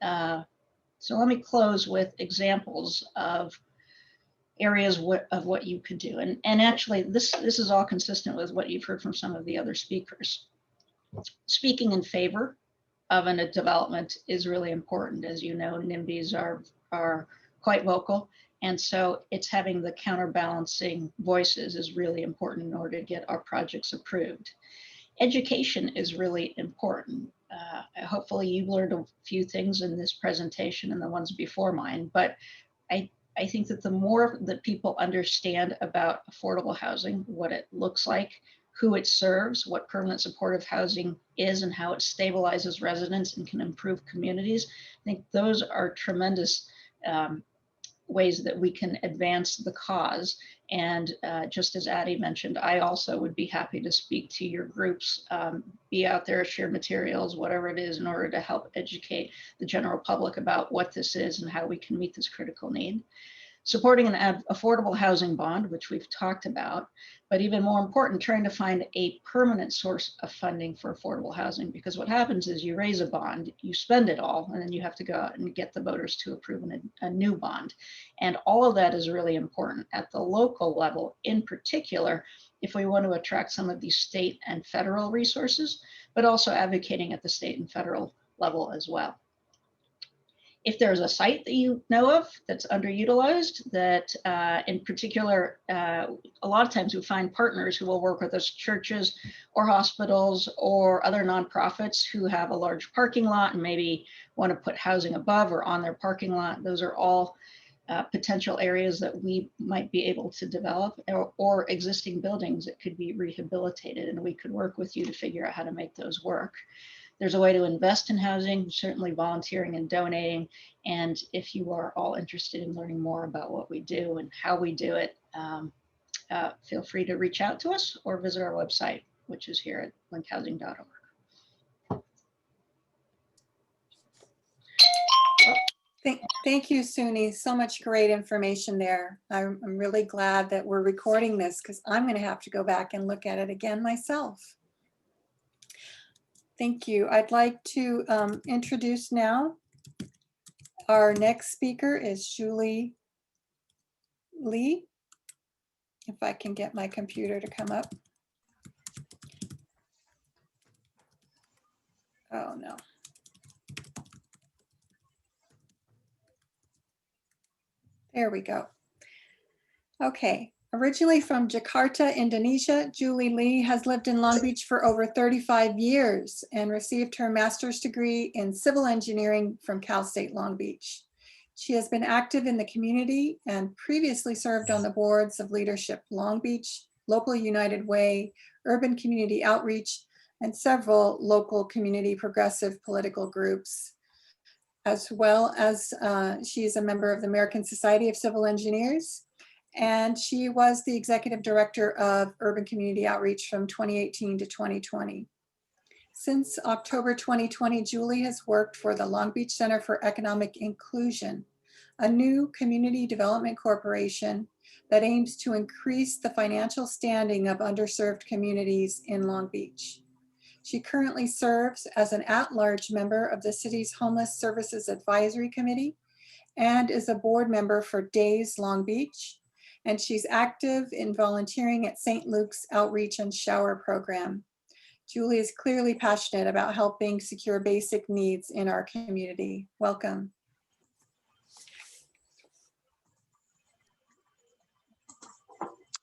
So let me close with examples of areas of what you could do. And actually, this is all consistent with what you've heard from some of the other speakers. Speaking in favor of a development is really important. As you know, NIMBYs are quite vocal. And so it's having the counterbalancing voices is really important in order to get our projects approved. Education is really important. Hopefully you've learned a few things in this presentation and the ones before mine, but I think that the more that people understand about affordable housing, what it looks like, who it serves, what permanent supportive housing is, and how it stabilizes residents and can improve communities, I think those are tremendous ways that we can advance the cause. And just as Addie mentioned, I also would be happy to speak to your groups, be out there, share materials, whatever it is, in order to help educate the general public about what this is and how we can meet this critical need. Supporting an affordable housing bond, which we've talked about, but even more important, trying to find a permanent source of funding for affordable housing, because what happens is you raise a bond, you spend it all, and then you have to go out and get the voters to approve a new bond. And all of that is really important at the local level, in particular, if we want to attract some of these state and federal resources, but also advocating at the state and federal level as well. If there's a site that you know of that's underutilized, that in particular, a lot of times we find partners who will work with us, churches or hospitals or other nonprofits who have a large parking lot and maybe want to put housing above or on their parking lot. Those are all potential areas that we might be able to develop, or existing buildings that could be rehabilitated, and we could work with you to figure out how to make those work. There's a way to invest in housing, certainly volunteering and donating. And if you are all interested in learning more about what we do and how we do it, feel free to reach out to us or visit our website, which is here at linkhousing.org. Thank you, Suni. So much great information there. I'm really glad that we're recording this because I'm going to have to go back and look at it again myself. Thank you. I'd like to introduce now our next speaker is Julie Lee. If I can get my computer to come up. Oh, no. There we go. Okay. Originally from Jakarta, Indonesia, Julie Lee has lived in Long Beach for over 35 years and received her master's degree in civil engineering from Cal State Long Beach. She has been active in the community and previously served on the boards of Leadership Long Beach, Local United Way, Urban Community Outreach, and several local community progressive political groups. As well as she is a member of the American Society of Civil Engineers, and she was the executive director of Urban Community Outreach from 2018 to 2020. Since October 2020, Julie has worked for the Long Beach Center for Economic Inclusion, a new community development corporation that aims to increase the financial standing of underserved communities in Long Beach. She currently serves as an at-large member of the city's Homeless Services Advisory Committee and is a board member for Days Long Beach. And she's active in volunteering at St. Luke's Outreach and Shower Program. Julie is clearly passionate about helping secure basic needs in our community. Welcome.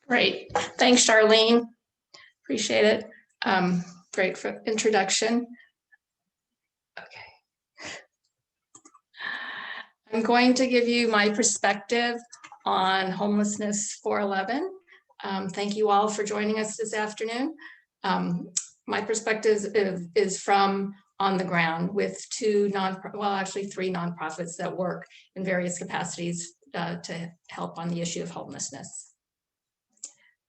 Great. Thanks, Charlene. Appreciate it. Great for introduction. Okay. I'm going to give you my perspective on Homelessness 411. Thank you all for joining us this afternoon. My perspective is from on the ground with three nonprofits that work in various capacities to help on the issue of homelessness.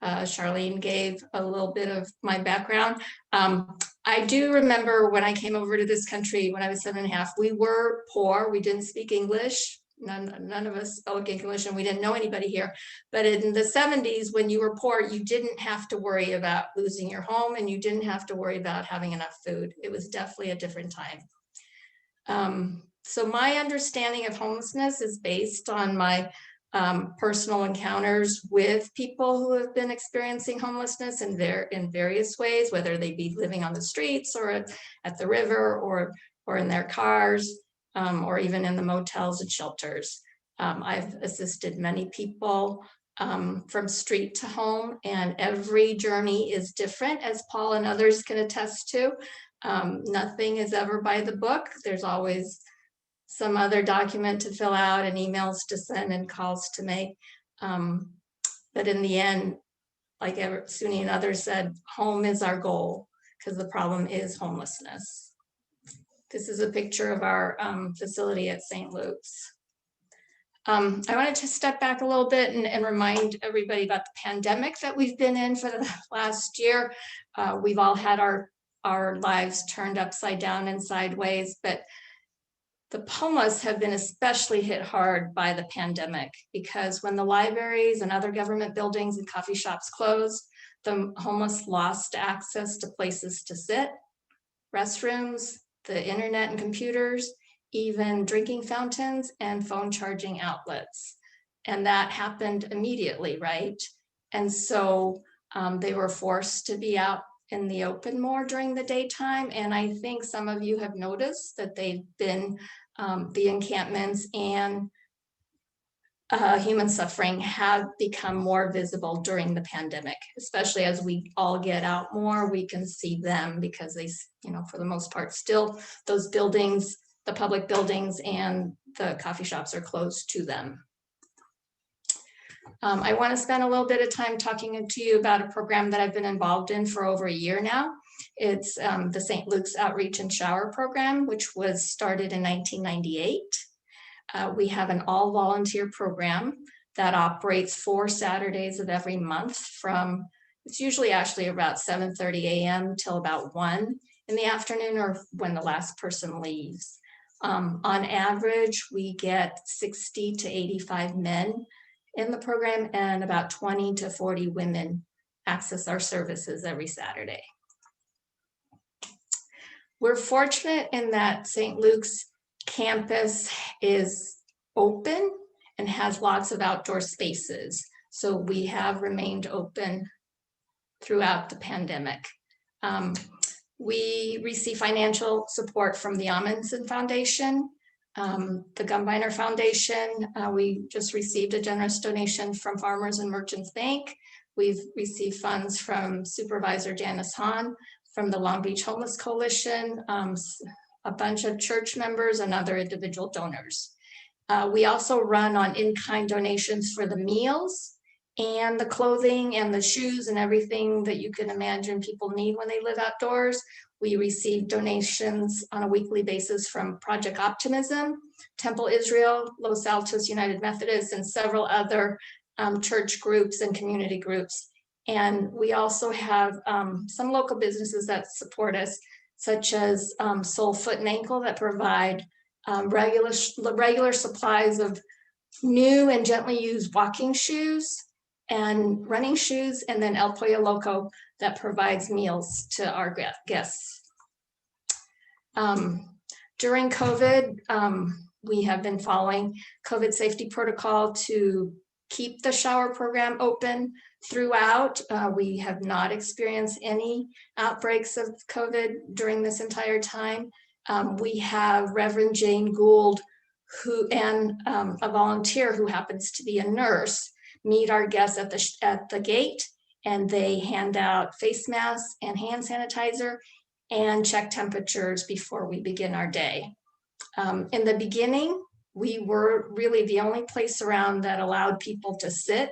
Charlene gave a little bit of my background. I do remember when I came over to this country when I was 7.5, we were poor, we didn't speak English. None of us spoke English and we didn't know anybody here. But in the 70s, when you were poor, you didn't have to worry about losing your home and you didn't have to worry about having enough food. It was definitely a different time. So my understanding of homelessness is based on my personal encounters with people who have been experiencing homelessness in various ways, whether they be living on the streets or at the river or in their cars, or even in the motels and shelters. I've assisted many people from street to home, and every journey is different, as Paul and others can attest to. Nothing is ever by the book. There's always some other document to fill out and emails to send and calls to make. But in the end, like Suni and others said, home is our goal because the problem is homelessness. This is a picture of our facility at St. Luke's. I wanted to step back a little bit and remind everybody about the pandemic that we've been in for the last year. We've all had our lives turned upside down and sideways, but the homeless have been especially hit hard by the pandemic because when the libraries and other government buildings and coffee shops closed, the homeless lost access to places to sit, restrooms, the internet and computers, even drinking fountains and phone charging outlets. And that happened immediately, right? And so they were forced to be out in the open more during the daytime. And I think some of you have noticed that they've been, the encampments and human suffering have become more visible during the pandemic, especially as we all get out more, we can see them because they, for the most part, still those buildings, the public buildings and the coffee shops are closed to them. I want to spend a little bit of time talking to you about a program that I've been involved in for over a year now. It's the St. Luke's Outreach and Shower Program, which was started in 1998. We have an all-volunteer program that operates 4 Saturdays of every month from, it's usually actually about 7:30 a.m. till about 1 in the afternoon or when the last person leaves. On average, we get 60 to 85 men in the program, and about 20 to 40 women access our services every Saturday. We're fortunate in that St. Luke's campus is open and has lots of outdoor spaces. So we have remained open throughout the pandemic. We receive financial support from the Amundsen Foundation, the Gumbiner Foundation. We just received a generous donation from Farmers and Merchants Bank. We've received funds from Supervisor Janice Hahn from the Long Beach Homeless Coalition, a bunch of church members and other individual donors. We also run on in-kind donations for the meals and the clothing and the shoes and everything that you can imagine people need when they live outdoors. We receive donations on a weekly basis from Project Optimism, Temple Israel, Los Altos United Methodist, and several other church groups and community groups. And we also have some local businesses that support us, such as Soul Foot and Ankle, that provide regular supplies of new and gently used walking shoes and running shoes, and then El Pollo Loco that provides meals to our guests. During COVID, we have been following COVID safety protocol to keep the shower program open throughout. We have not experienced any outbreaks of COVID during this entire time. We have Reverend Jane Gould, and a volunteer who happens to be a nurse, meet our guests at the gate, and they hand out face masks and hand sanitizer and check temperatures before we begin our day. In the beginning, we were really the only place around that allowed people to sit,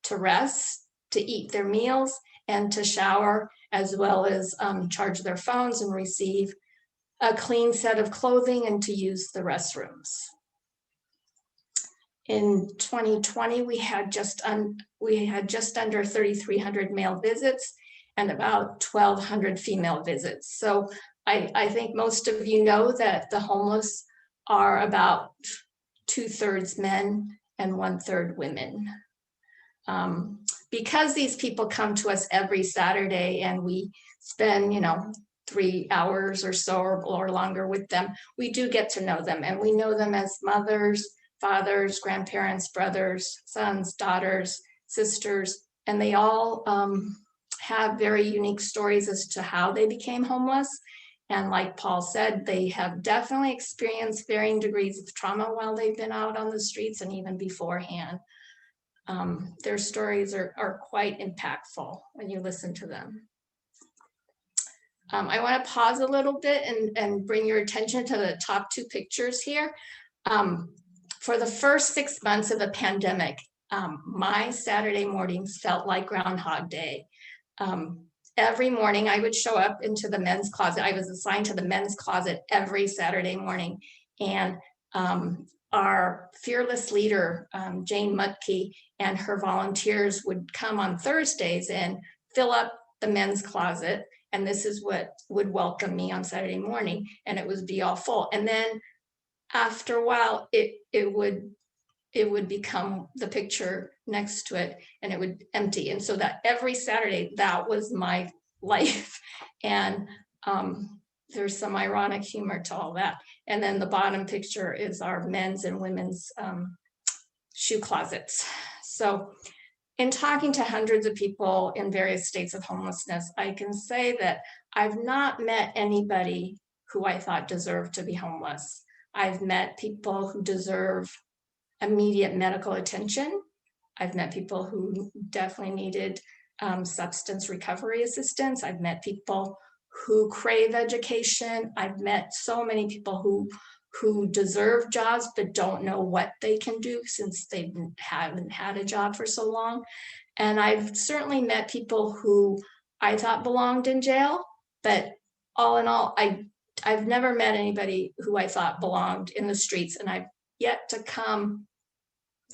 to rest, to eat their meals, and to shower, as well as charge their phones and receive a clean set of clothing and to use the restrooms. In 2020, we had just under 3,300 male visits and about 1,200 female visits. So I think most of you know that the homeless are about 2/3 men and 1/3 women. Because these people come to us every Saturday and we spend, 3 hours or so or longer with them, we do get to know them, and we know them as mothers, fathers, grandparents, brothers, sons, daughters, sisters, and they all have very unique stories as to how they became homeless. And like Paul said, they have definitely experienced varying degrees of trauma while they've been out on the streets and even beforehand. Their stories are quite impactful when you listen to them. I want to pause a little bit and bring your attention to the top 2 pictures here. For the first 6 months of the pandemic, my Saturday mornings felt like Groundhog Day. Every morning I would show up into the men's closet. I was assigned to the men's closet every Saturday morning. And our fearless leader, Jane Mutke, and her volunteers would come on Thursdays and fill up the men's closet. And this is what would welcome me on Saturday morning. And it would be all full. And then after a while, it would become the picture next to it, and it would empty. And so that every Saturday, that was my life. And there's some ironic humor to all that. And then the bottom picture is our men's and women's shoe closets. So in talking to hundreds of people in various states of homelessness, I can say that I've not met anybody who I thought deserved to be homeless. I've met people who deserve immediate medical attention. I've met people who definitely needed substance recovery assistance. I've met people who crave education. I've met so many people who deserve jobs but don't know what they can do since they haven't had a job for so long. And I've certainly met people who I thought belonged in jail, but all in all, I've never met anybody who I thought belonged in the streets, and I've yet to come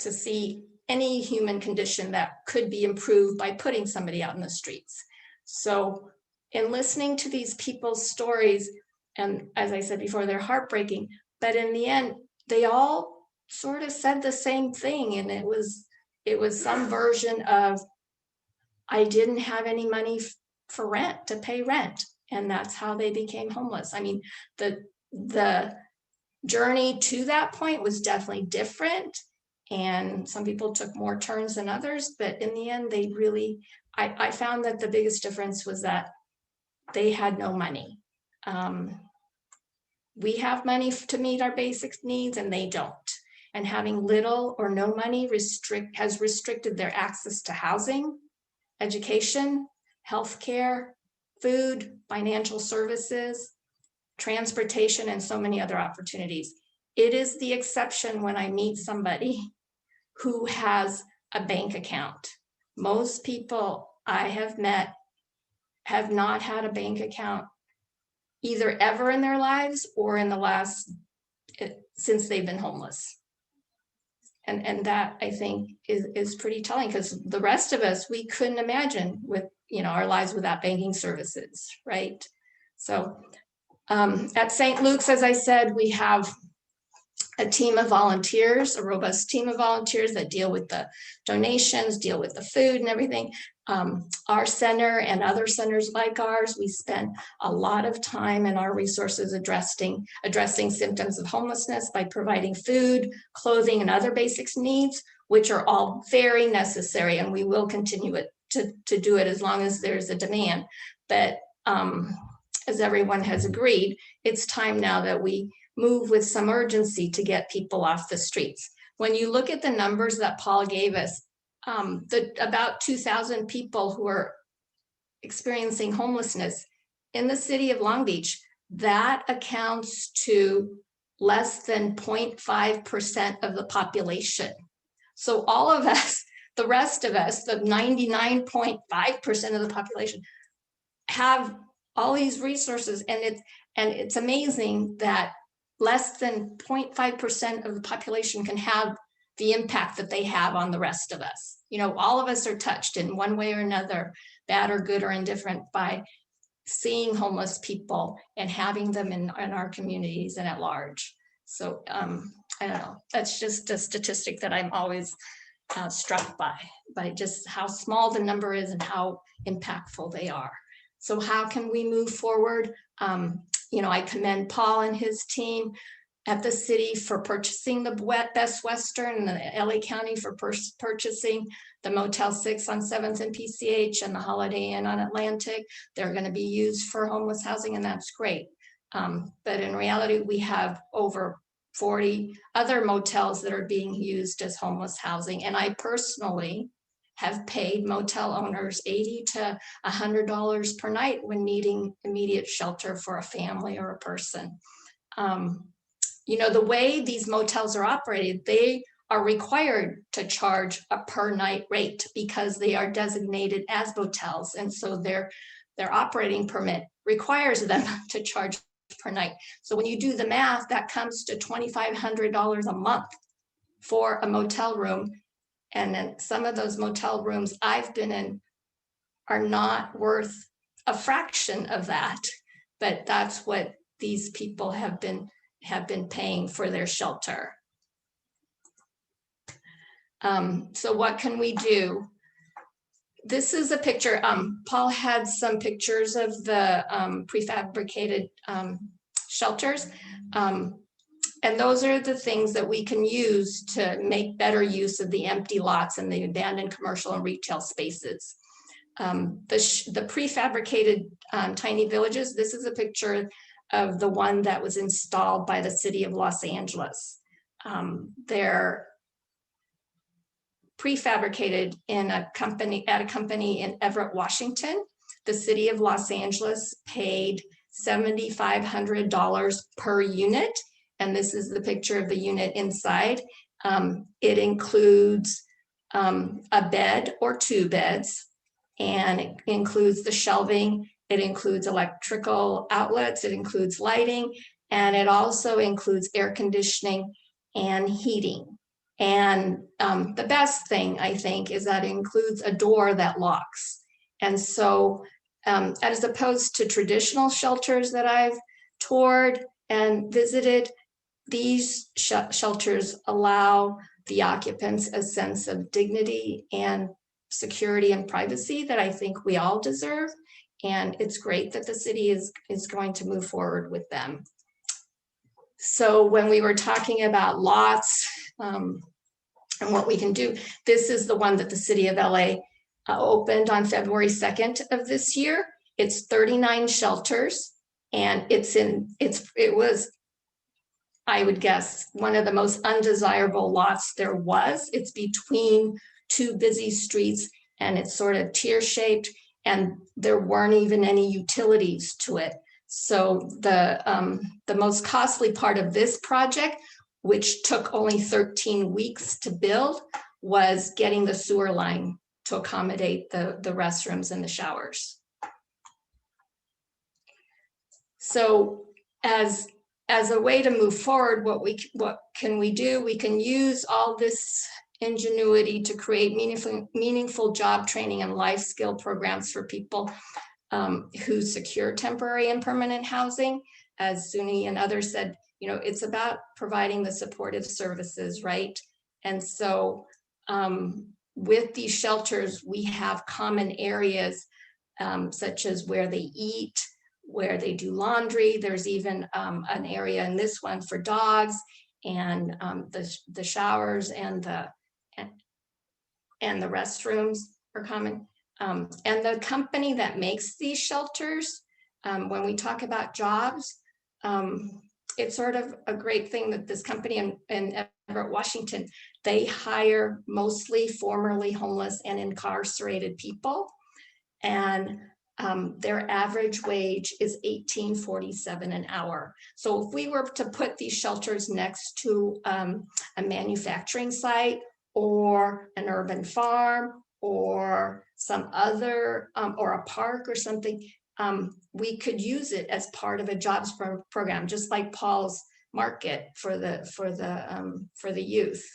to see any human condition that could be improved by putting somebody out in the streets. So in listening to these people's stories, and as I said before, they're heartbreaking, But in the end, they all sort of said the same thing. And it was some version of, I didn't have any money for rent, to pay rent. And that's how they became homeless. I mean, the journey to that point was definitely different. And some people took more turns than others, but in the end, they really, I found that the biggest difference was that they had no money. We have money to meet our basic needs and they don't. And having little or no money has restricted their access to housing, education, healthcare, food, financial services, transportation, and so many other opportunities. It is the exception when I meet somebody who has a bank account. Most people I have met have not had a bank account either ever in their lives or in the last, since they've been homeless. And that, I think, is pretty telling, because the rest of us, we couldn't imagine with, our lives without banking services, right? So at St. Luke's, as I said, we have a team of volunteers, a robust team of volunteers that deal with the donations, deal with the food and everything. Our center and other centers like ours, we spend a lot of time and our resources addressing symptoms of homelessness by providing food, clothing, and other basic needs, which are all very necessary, and we will continue to do it as long as there's a demand. But as everyone has agreed, it's time now that we move with some urgency to get people off the streets. When you look at the numbers that Paul gave us, about 2,000 people who are experiencing homelessness in the city of Long Beach, that accounts to less than 0.5% of the population. So all of us, the rest of us, the 99.5% of the population, have all these resources, and it's amazing that less than 0.5% of the population can have the impact that they have on the rest of us. All of us are touched in one way or another, bad or good or indifferent, by seeing homeless people and having them in our communities and at large. So I don't know, that's just a statistic that I'm always struck by just how small the number is and how impactful they are. So how can we move forward? I commend Paul and his team at the city for purchasing the Best Western, and the LA County for purchasing the Motel 6 on 7th and PCH and the Holiday Inn on Atlantic. They're going to be used for homeless housing, and that's great. But in reality, we have over 40 other motels that are being used as homeless housing. And I personally have paid motel owners $80 to $100 per night when needing immediate shelter for a family or a person. The way these motels are operated, they are required to charge a per night rate because they are designated as motels. And so their operating permit requires them to charge per night. So when you do the math, that comes to $2,500 a month for a motel room. And then some of those motel rooms I've been in are not worth a fraction of that, but that's what these people have been paying for their shelter. So what can we do? This is a picture. Paul had some pictures of the prefabricated shelters. And those are the things that we can use to make better use of the empty lots and the abandoned commercial and retail spaces. The prefabricated tiny villages, this is a picture of the one that was installed by the city of Los Angeles. They're prefabricated at a company in Everett, Washington. The city of Los Angeles paid $7,500 per unit. And this is the picture of the unit inside. It includes a bed or two beds, and it includes the shelving. It includes electrical outlets. It includes lighting, and it also includes air conditioning and heating. And the best thing, I think, is that it includes a door that locks. And so as opposed to traditional shelters that I've toured and visited, these shelters allow the occupants a sense of dignity and security and privacy that I think we all deserve. And it's great that the city is going to move forward with them. So when we were talking about lots and what we can do, this is the one that the city of LA opened on February 2nd of this year. It's 39 shelters, and it was, I would guess, one of the most undesirable lots there was. It's between two busy streets, and it's sort of tear-shaped, and there weren't even any utilities to it. So the most costly part of this project, which took only 13 weeks to build, was getting the sewer line to accommodate the restrooms and the showers. So as a way to move forward, what can we do? We can use all this ingenuity to create meaningful job training and life skill programs for people who secure temporary and permanent housing. As Suni and others said, you know, it's about providing the supportive services, right? And so with these shelters, we have common areas such as where they eat, where they do laundry. There's even an area in this one for dogs, and the showers and the restrooms are common. And the company that makes these shelters, when we talk about jobs, it's sort of a great thing that this company in Everett, Washington, they hire mostly formerly homeless and incarcerated people. And their average wage is $18.47 an hour. So if we were to put these shelters next to a manufacturing site or an urban farm or some other, or a park or something, we could use it as part of a jobs program, just like Paul's market for the youth.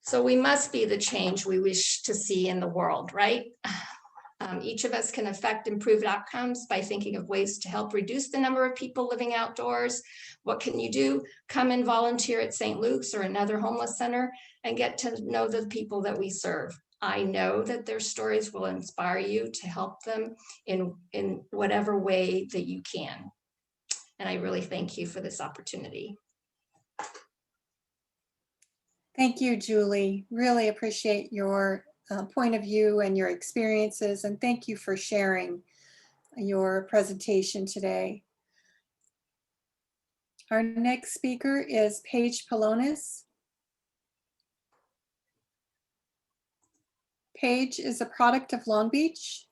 So we must be the change we wish to see in the world, right? Each of us can affect improved outcomes by thinking of ways to help reduce the number of people living outdoors. What can you do? Come and volunteer at St. Luke's or another homeless center and get to know the people that we serve. I know that their stories will inspire you to help them in whatever way that you can. And I really thank you for this opportunity. Thank you, Julie. Really appreciate your point of view and your experiences, and thank you for sharing your presentation today. Our next speaker is Paige Polonis. Paige is a product of Long Beach.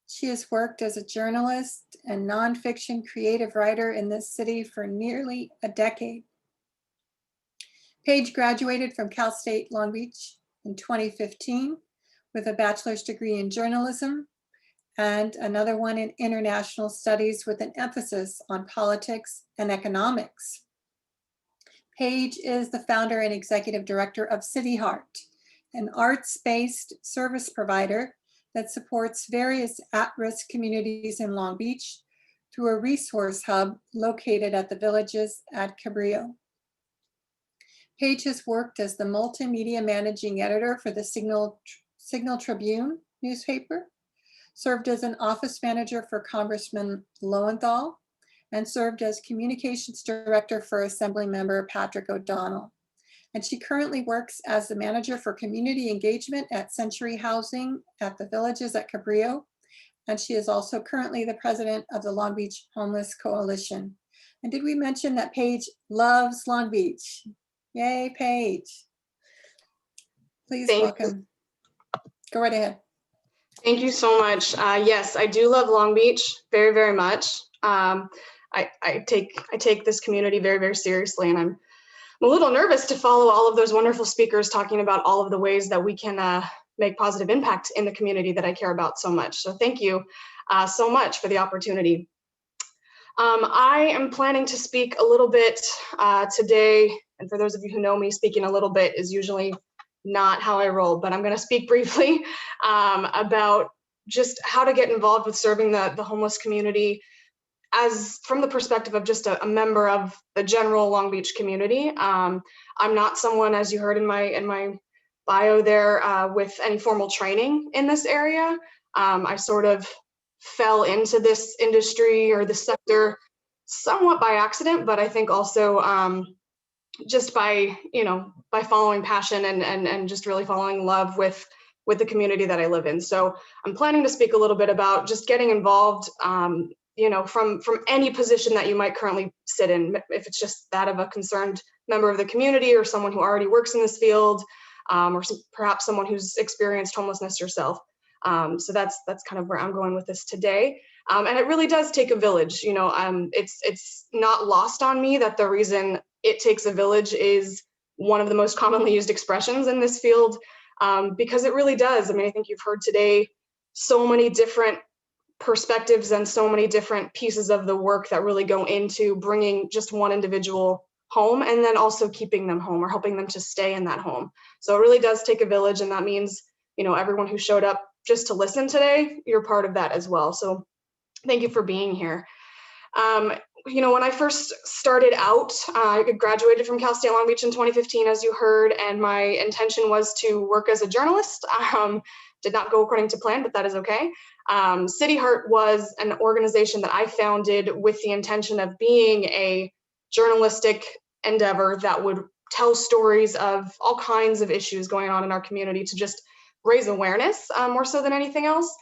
She has worked as a journalist and nonfiction creative writer in this city for nearly a decade. Paige graduated from Cal State Long Beach in 2015 with a bachelor's degree in journalism and another one in international studies with an emphasis on politics and economics. Paige is the founder and executive director of City Heart, an arts-based service provider that supports various at-risk communities in Long Beach through a resource hub located at the Villages at Cabrillo. Paige has worked as the multimedia managing editor for the Signal Tribune newspaper, served as an office manager for Congressman Lowenthal, and served as communications director for Assemblymember Patrick O'Donnell. And she currently works as the manager for community engagement at Century Housing at the Villages at Cabrillo. And she is also currently the president of the Long Beach Homeless Coalition. And did we mention that Paige loves Long Beach? Yay, Paige. Please welcome. Go right ahead. Thank you so much. Yes, I do love Long Beach very, very much. I take this community very, very seriously, and I'm a little nervous to follow all of those wonderful speakers talking about all of the ways that we can make positive impact in the community that I care about so much. So thank you so much for the opportunity. I am planning to speak a little bit today, and for those of you who know me, speaking a little bit is usually not how I roll, but I'm going to speak briefly about just how to get involved with serving the homeless community as from the perspective of just a member of the general Long Beach community, I'm not someone, as you heard in my bio there, with any formal training in this area. I sort of fell into this industry or this sector somewhat by accident, but I think also just by following passion and just really following love with the community that I live in. So I'm planning to speak a little bit about just getting involved, from any position that you might currently sit in, if it's just that of a concerned member of the community or someone who already works in this field, or perhaps someone who's experienced homelessness yourself. So that's kind of where I'm going with this today. And it really does take a village. It's not lost on me that the reason it takes a village is one of the most commonly used expressions in this field, because it really does. I mean, I think you've heard today so many different perspectives and so many different pieces of the work that really go into bringing just one individual home and then also keeping them home or helping them to stay in that home. So it really does take a village, and that means, everyone who showed up just to listen today, you're part of that as well. So thank you for being here. When I first started out, I graduated from Cal State Long Beach in 2015, as you heard, and my intention was to work as a journalist. Did not go according to plan, but that is okay. City Heart was an organization that I founded with the intention of being a journalistic endeavor that would tell stories of all kinds of issues going on in our community to just raise awareness, more so than anything else.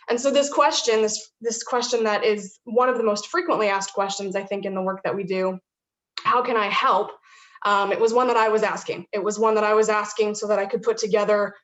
And so this question that is one of the most frequently asked questions, I think, in the work that we do, how can I help? It was one that I was asking. It was one that I was asking so that I could put together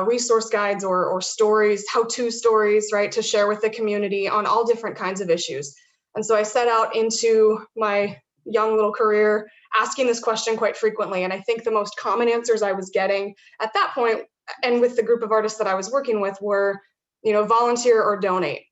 resource guides or stories, how-to stories, right, to share with the community on all different kinds of issues. And so I set out into my young little career asking this question quite frequently. And I think the most common answers I was getting at that point, and with the group of artists that I was working with, were, volunteer or donate.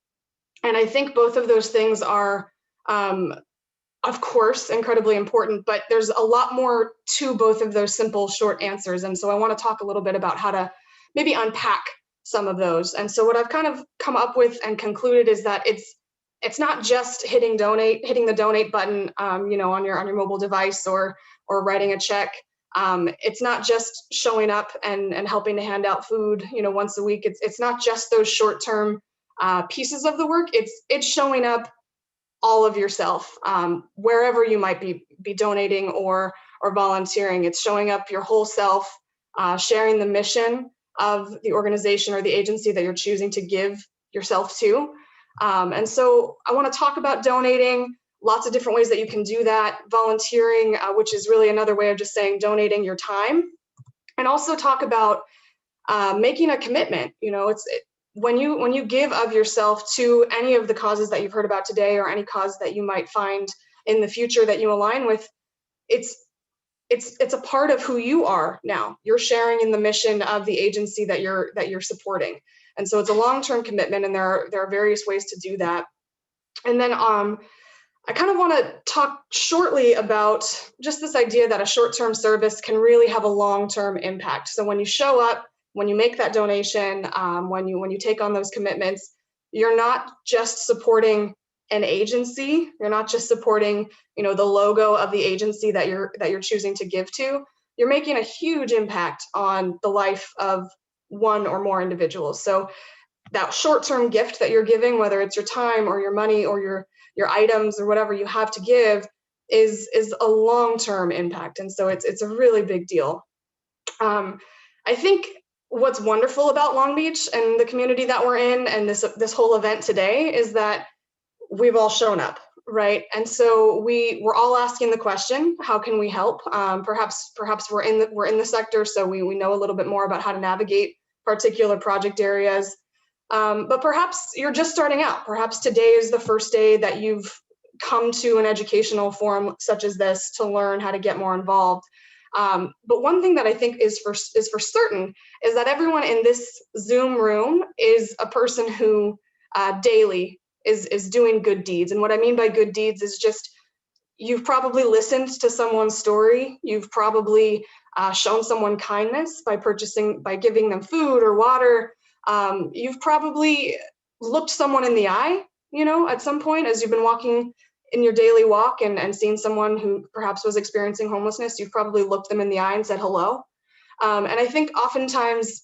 And I think both of those things are, of course, incredibly important, but there's a lot more to both of those simple, short answers. And so I want to talk a little bit about how to maybe unpack some of those. And so what I've kind of come up with and concluded is that it's not just hitting the donate button, on your mobile device or writing a check. It's not just showing up and helping to hand out food, once a week. It's not just those short-term pieces of the work. It's showing up all of yourself, wherever you might be donating or volunteering. It's showing up your whole self, sharing the mission of the organization or the agency that you're choosing to give yourself to. And so I want to talk about donating, lots of different ways that you can do that, volunteering, which is really another way of just saying donating your time, and also talk about making a commitment. When you give of yourself to any of the causes that you've heard about today, or any cause that you might find in the future that you align with, it's a part of who you are now. You're sharing in the mission of the agency that you're supporting. And so it's a long-term commitment, and there are various ways to do that. And then I kind of want to talk shortly about just this idea that a short-term service can really have a long-term impact. So when you show up, when you make that donation, when you take on those commitments, you're not just supporting an agency. You're not just supporting, the logo of the agency that you're choosing to give to. You're making a huge impact on the life of one or more individuals. So that short-term gift that you're giving, whether it's your time or your money or your items or whatever you have to give, is a long-term impact. And so it's a really big deal. I think what's wonderful about Long Beach and the community that we're in, and this whole event today, is that we've all shown up, right? And so we're all asking the question, how can we help? Perhaps we're in the sector, so we know a little bit more about how to navigate particular project areas. But perhaps you're just starting out. Perhaps today is the first day that you've come to an educational forum such as this to learn how to get more involved. But one thing that I think is for certain is that everyone in this Zoom room is a person who daily is doing good deeds. And what I mean by good deeds is just, you've probably listened to someone's story. You've probably shown someone kindness by giving them food or water. You've probably looked someone in the eye you know, at some point as you've been walking in your daily walk and seen someone who perhaps was experiencing homelessness, you've probably looked them in the eye and said hello. And I think oftentimes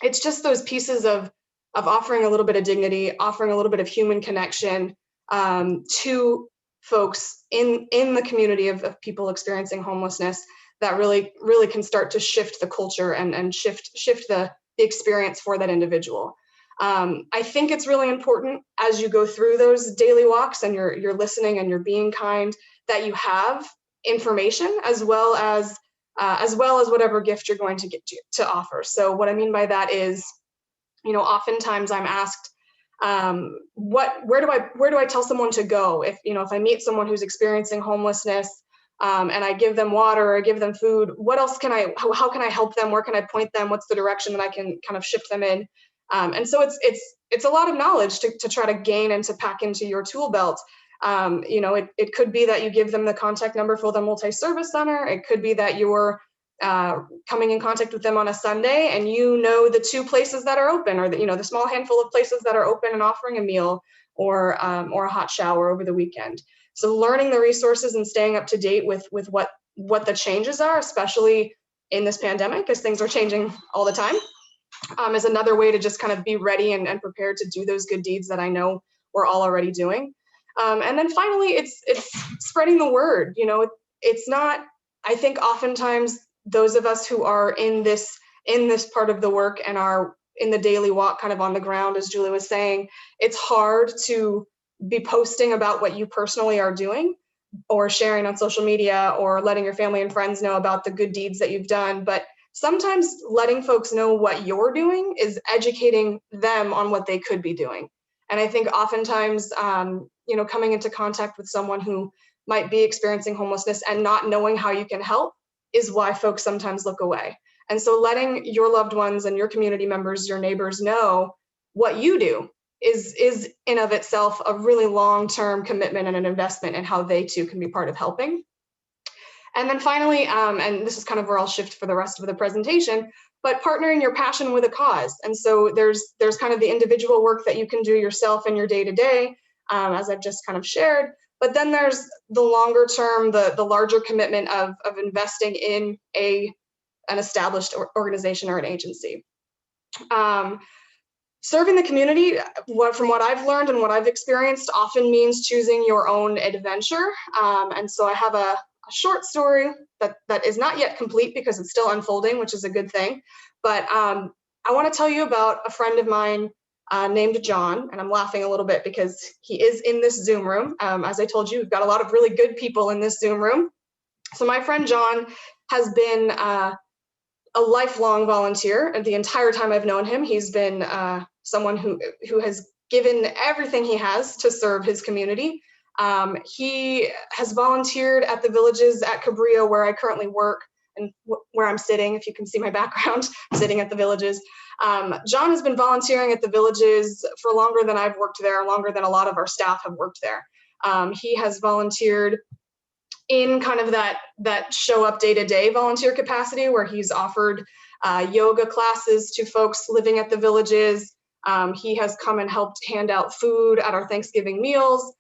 it's just those pieces of offering a little bit of dignity, offering a little bit of human connection to folks in the community of people experiencing homelessness that really can start to shift the culture and shift the experience for that individual. I think it's really important as you go through those daily walks and you're listening and you're being kind, that you have information as well as whatever gift you're going to get to offer. So what I mean by that is, you know, oftentimes I'm asked, where do I tell someone to go if I meet someone who's experiencing homelessness, and I give them water or give them food, what else how can I help them? Where can I point them? What's the direction that I can kind of shift them in? And so it's a lot of knowledge to try to gain and to pack into your tool belt. You know, it could be that you give them the contact number for the multi-service center. It could be that you're coming in contact with them on a Sunday and you know the 2 places that are open, or the small handful of places that are open and offering a meal or a hot shower over the weekend. So learning the resources and staying up to date with what the changes are, especially in this pandemic, as things are changing all the time, is another way to just kind of be ready and prepared to do those good deeds that I know we're all already doing. And then finally, it's spreading the word. You know, it's not, I think oftentimes those of us who are in this part of the work and are in the daily walk kind of on the ground, as Julie was saying, it's hard to be posting about what you personally are doing or sharing on social media or letting your family and friends know about the good deeds that you've done. But sometimes letting folks know what you're doing is educating them on what they could be doing. And I think oftentimes, coming into contact with someone who might be experiencing homelessness and not knowing how you can help is why folks sometimes look away. And so letting your loved ones and your community members, your neighbors know what you do is in of itself a really long-term commitment and an investment in how they too can be part of helping. And then finally, and this is kind of where I'll shift for the rest of the presentation, but partnering your passion with a cause. And so there's kind of the individual work that you can do yourself in your day-to-day, as I've just kind of shared. But then there's the longer term, the larger commitment of investing in an established organization or an agency. Serving the community, from what I've learned and what I've experienced, often means choosing your own adventure. And so I have a short story that is not yet complete because it's still unfolding, which is a good thing. But I want to tell you about a friend of mine named John, and I'm laughing a little bit because he is in this Zoom room. As I told you, we've got a lot of really good people in this Zoom room. So my friend John has been a lifelong volunteer. And the entire time I've known him, he's been someone who has given everything he has to serve his community. He has volunteered at the villages at Cabrillo, where I currently work and where I'm sitting, if you can see my background, sitting at the villages. John has been volunteering at the villages for longer than I've worked there, longer than a lot of our staff have worked there. He has volunteered in kind of that show up day-to-day volunteer capacity, where he's offered yoga classes to folks living at the villages. He has come and helped hand out food at our Thanksgiving meals.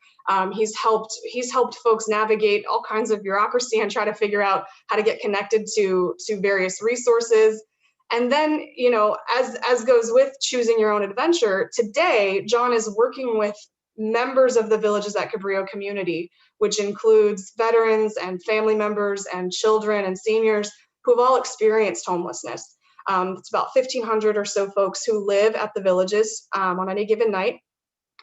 He's helped folks navigate all kinds of bureaucracy and try to figure out how to get connected to various resources. And then, as goes with choosing your own adventure, today, John is working with members of the Villages at Cabrillo community, which includes veterans and family members and children and seniors who have all experienced homelessness. It's about 1,500 or so folks who live at the villages on any given night.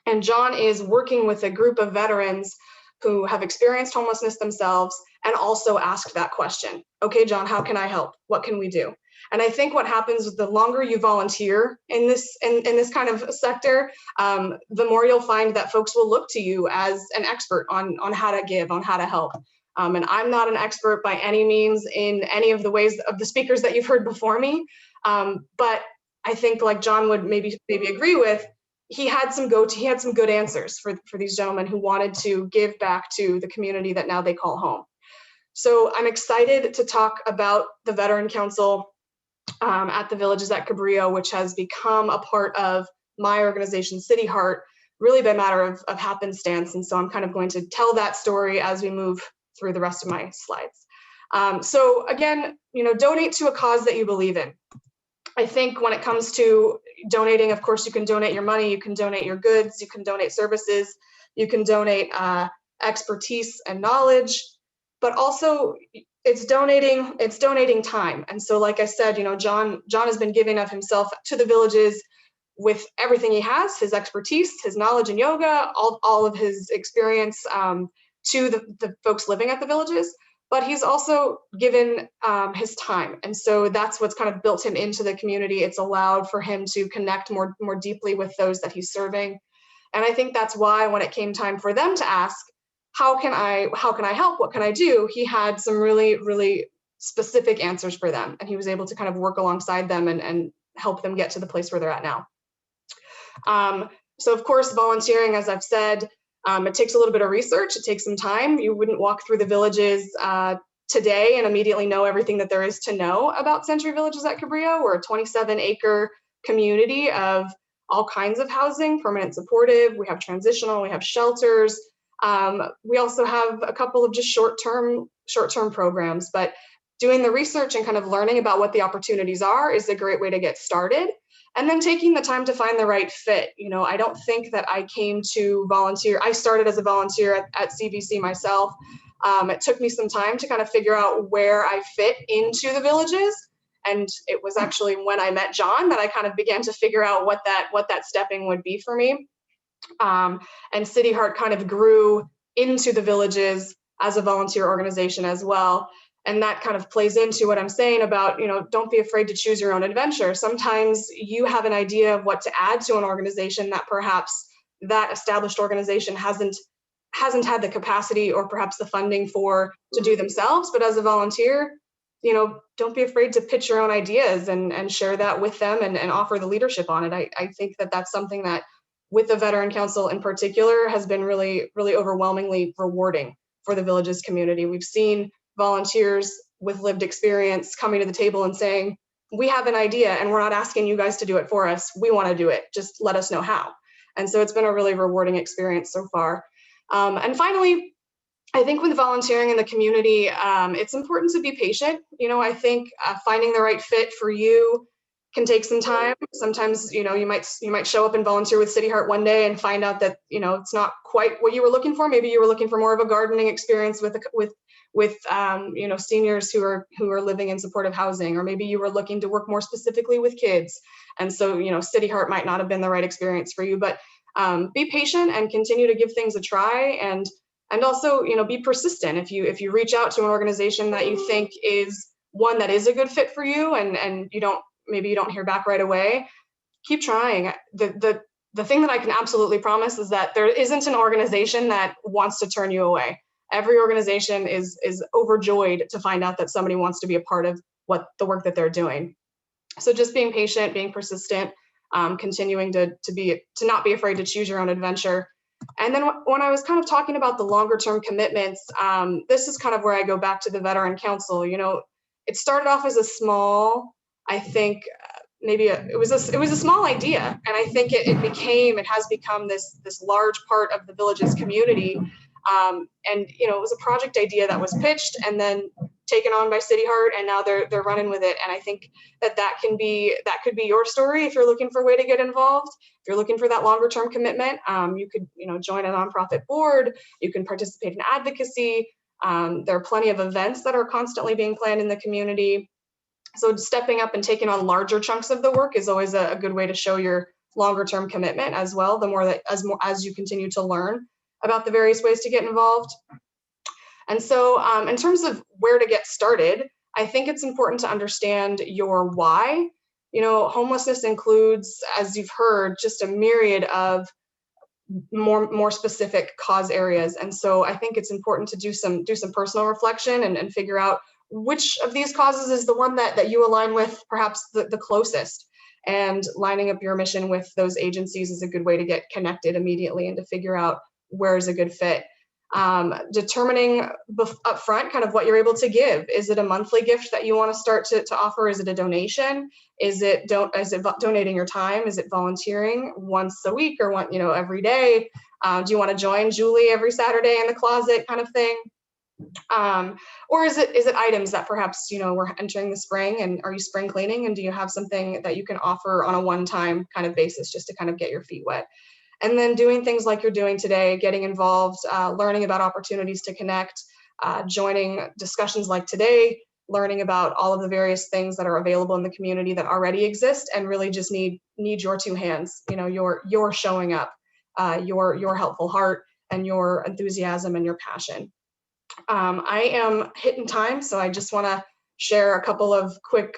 And John is working with a group of veterans who have experienced homelessness themselves and also asked that question. Okay, John, how can I help? What can we do? And I think what happens is the longer you volunteer in this kind of sector, the more you'll find that folks will look to you as an expert on how to give, on how to help. And I'm not an expert by any means in any of the ways of the speakers that you've heard before me. But I think, like John would maybe agree with, he had some good answers for these gentlemen who wanted to give back to the community that now they call home. So I'm excited to talk about the Veteran Council at the Villages at Cabrillo, which has become a part of my organization, City Heart, really by matter of happenstance. And so I'm kind of going to tell that story as we move through the rest of my slides. So again, donate to a cause that you believe in. I think when it comes to donating, of course, you can donate your money, you can donate your goods, you can donate services, you can donate expertise and knowledge, but also it's donating time. And so, like I said, John has been giving of himself to the villages with everything he has, his expertise, his knowledge in yoga, all of his experience to the folks living at the villages. But he's also given his time. And so that's what's kind of built him into the community. It's allowed for him to connect more deeply with those that he's serving. And I think that's why when it came time for them to ask, how can I help? What can I do? He had some really, really specific answers for them. And he was able to kind of work alongside them and help them get to the place where they're at now. So of course, volunteering, as I've said, it takes a little bit of research. It takes some time. You wouldn't walk through the villages today and immediately know everything that there is to know about Century Villages at Cabrillo. We're a 27-acre community of all kinds of housing, permanent supportive. We have transitional, we have shelters. We also have a couple of just short-term programs, but doing the research and kind of learning about what the opportunities are is a great way to get started. And then taking the time to find the right fit. I don't think that I came to volunteer. I started as a volunteer at CVC myself. It took me some time to kind of figure out where I fit into the villages. And it was actually when I met John that I kind of began to figure out what that stepping would be for me. And City Heart kind of grew into the villages as a volunteer organization as well. And that kind of plays into what I'm saying about, don't be afraid to choose your own adventure. Sometimes you have an idea of what to add to an organization that perhaps that established organization hasn't had the capacity or perhaps the funding to do themselves. But as a volunteer, don't be afraid to pitch your own ideas and share that with them and offer the leadership on it. I think that that's something that with the Veteran Council in particular has been really, really overwhelmingly rewarding for the villages community. We've seen volunteers with lived experience coming to the table and saying, we have an idea and we're not asking you guys to do it for us. We want to do it. Just let us know how. And so it's been a really rewarding experience so far. And finally, I think with volunteering in the community, it's important to be patient. I think finding the right fit for you can take some time. Sometimes, you might show up and volunteer with City Heart one day and find out that, it's not quite what you were looking for. Maybe you were looking for more of a gardening experience with seniors who are living in supportive housing, or maybe you were looking to work more specifically with kids. And so, City Heart might not have been the right experience for you, but be patient and continue to give things a try. And also, be persistent. If you reach out to an organization that you think is one that is a good fit for you and maybe you don't hear back right away, keep trying. The thing that I can absolutely promise is that there isn't an organization that wants to turn you away. Every organization is overjoyed to find out that somebody wants to be a part of the work that they're doing. So just being patient, being persistent, continuing to not be afraid to choose your own adventure. And then when I was kind of talking about the longer term commitments, this is kind of where I go back to the Veteran Council. It started off as a small, I think maybe it was a small idea, and I think it has become this large part of the village's community. And it was a project idea that was pitched and then taken on by City Heart, and now they're running with it. And I think that could be your story if you're looking for a way to get involved. If you're looking for that longer term commitment, you could join a nonprofit board. You can participate in advocacy. There are plenty of events that are constantly being planned in the community. So stepping up and taking on larger chunks of the work is always a good way to show your longer term commitment as well. The more as you continue to learn about the various ways to get involved. And so in terms of where to get started, I think it's important to understand your why. Homelessness includes, as you've heard, just a myriad of more specific cause areas. And so I think it's important to do some personal reflection and figure out which of these causes is the one that you align with perhaps the closest. And lining up your mission with those agencies is a good way to get connected immediately and to figure out where is a good fit. Determining up front kind of what you're able to give. Is it a monthly gift that you want to start to offer? Is it a donation? Is it donating your time? Is it volunteering once a week or every day? Do you want to join Julie every Saturday in the closet kind of thing? Or is it items that perhaps, we're entering the spring, and are you spring cleaning, and do you have something that you can offer on a one-time kind of basis just to kind of get your feet wet? And then doing things like you're doing today, getting involved, learning about opportunities to connect, joining discussions like today, learning about all of the various things that are available in the community that already exist, and really just need your two hands, your showing up, your helpful heart, and your enthusiasm and your passion. I am hitting time, so I just want to share a couple of quick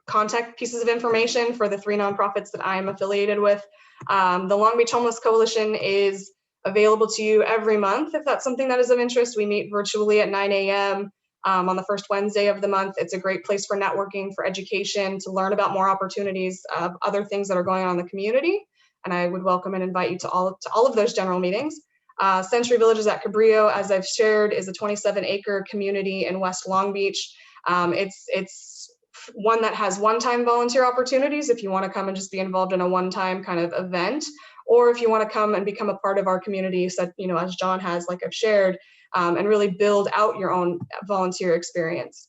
contact pieces of information for the 3 nonprofits that I am affiliated with. The Long Beach Homeless Coalition is available to you every month. If that's something that is of interest, we meet virtually at 9 a.m. On the first Wednesday of the month. It's a great place for networking, for education, to learn about more opportunities of other things that are going on in the community. And I would welcome and invite you to all of those general meetings. Century Villages at Cabrillo, as I've shared, is a 27-acre community in West Long Beach. It's one that has one-time volunteer opportunities if you want to come and just be involved in a one-time kind of event, or if you want to come and become a part of our community, so, as John has, like I've shared, and really build out your own volunteer experience.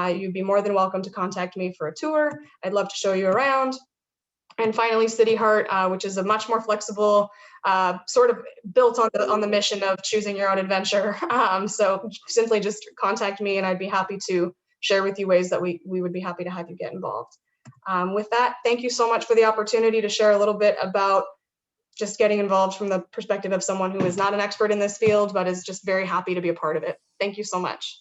You'd be more than welcome to contact me for a tour. I'd love to show you around. And finally, City Heart, which is a much more flexible, sort of built on the mission of choosing your own adventure. So simply just contact me, and I'd be happy to share with you ways that we would be happy to have you get involved. With that, thank you so much for the opportunity to share a little bit about just getting involved from the perspective of someone who is not an expert in this field, but is just very happy to be a part of it. Thank you so much.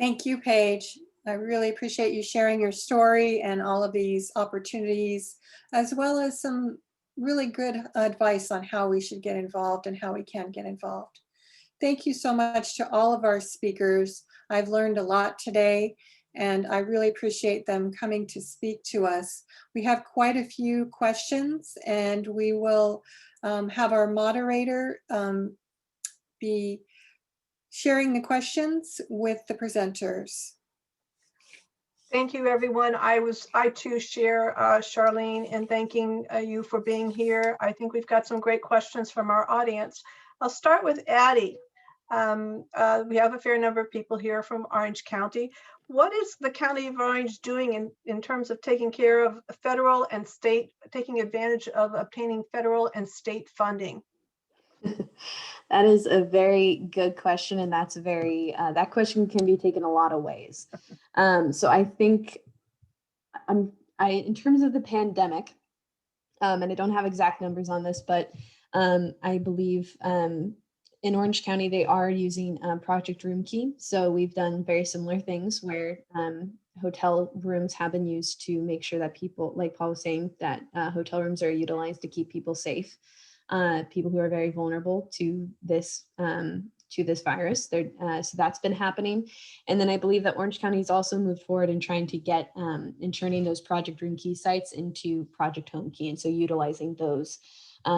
Thank you, Paige. I really appreciate you sharing your story and all of these opportunities, as well as some really good advice on how we should get involved and how we can get involved. Thank you so much to all of our speakers. I've learned a lot today, and I really appreciate them coming to speak to us. We have quite a few questions, and we will have our moderator be sharing the questions with the presenters. Thank you, everyone. I too share Charlene in thanking you for being here. I think we've got some great questions from our audience. I'll start with Addie. We have a fair number of people here from Orange County. What is the County of Orange doing in terms of taking care of federal and state, taking advantage of obtaining federal and state funding? That is a very good question, and that's that question can be taken a lot of ways. So I think in terms of the pandemic, and I don't have exact numbers on this, but I believe in Orange County they are using Project Room Key. So we've done very similar things where hotel rooms have been used to make sure that people, like Paul was saying, that hotel rooms are utilized to keep people safe. People who are very vulnerable to this virus. So that's been happening. And then I believe that Orange County has also moved forward in trying to get in turning those Project Room Key sites into Project Home Key. And so utilizing those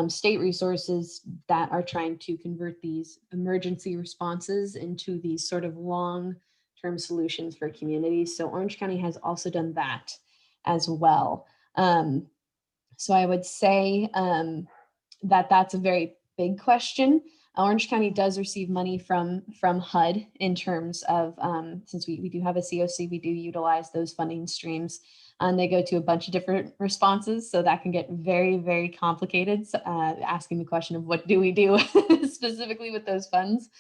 state resources that are trying to convert these emergency responses into these sort of long-term solutions for communities. So Orange County has also done that as well. So I would say that's a very big question. Orange County does receive money from HUD in terms of, since we do have a COC, we do utilize those funding streams, and they go to a bunch of different responses. So that can get very, very complicated, asking the question of what do we do specifically with those funds.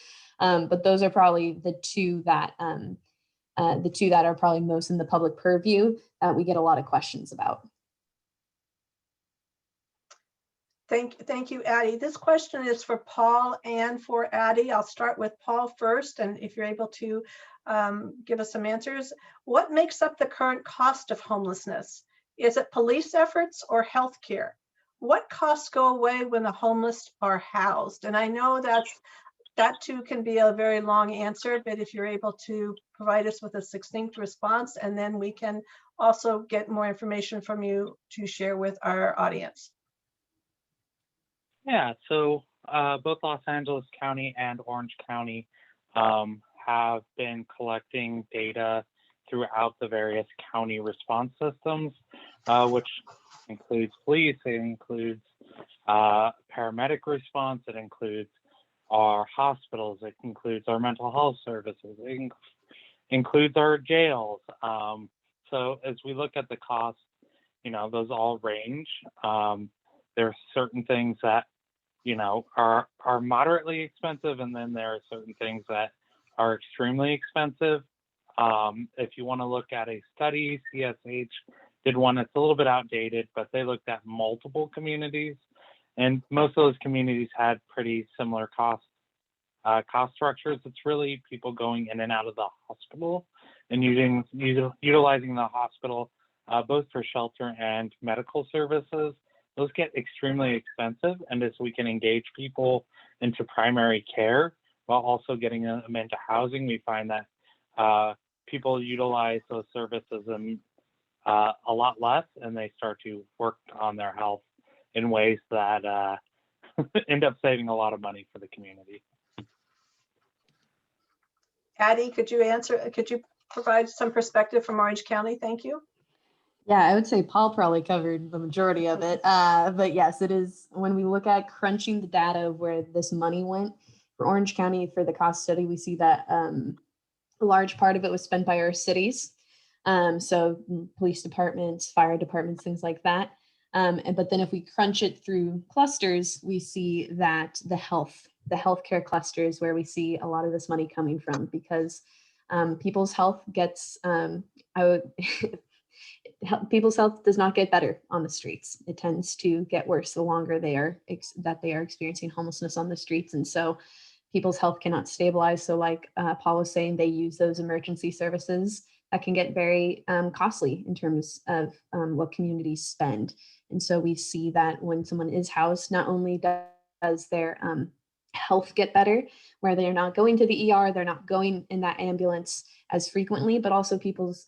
But those are probably the two that are probably most in the public purview that we get a lot of questions about. Thank you, Addie. This question is for Paul and for Addie. I'll start with Paul first, and if you're able to give us some answers. What makes up the current cost of homelessness? Is it police efforts or healthcare? What costs go away when the homeless are housed? And I know that too can be a very long answer, but if you're able to provide us with a succinct response, and then we can also get more information from you to share with our audience. Yeah, so both Los Angeles County and Orange County have been collecting data throughout the various county response systems, which includes police, it includes paramedic response, it includes our hospitals, it includes our mental health services, it includes our jails. So as we look at the costs, you know, those all range. There are certain things that, you know, are moderately expensive, and then there are certain things that are extremely expensive. If you want to look at a study, CSH did one that's a little bit outdated, but they looked at multiple communities, and most of those communities had pretty similar cost structures. It's really people going in and out of the hospital and utilizing the hospital both for shelter and medical services. Those get extremely expensive, and as we can engage people into primary care while also getting them into housing, we find that people utilize those services a lot less, and they start to work on their health in ways that end up saving a lot of money for the community. Addie, could you provide some perspective from Orange County? Thank you. Yeah, I would say Paul probably covered the majority of it. But yes, it is when we look at crunching the data of where this money went for Orange County for the cost study, we see that a large part of it was spent by our cities. So police departments, fire departments, things like that. But then if we crunch it through clusters, we see that the healthcare cluster is where we see a lot of this money coming from, because people's health gets, people's health does not get better on the streets. It tends to get worse the longer they are experiencing homelessness on the streets. And so people's health cannot stabilize. So like Paul was saying, they use those emergency services that can get very costly in terms of what communities spend. And so we see that when someone is housed, not only does their health get better, where they're not going to the ER, they're not going in that ambulance as frequently, but also people's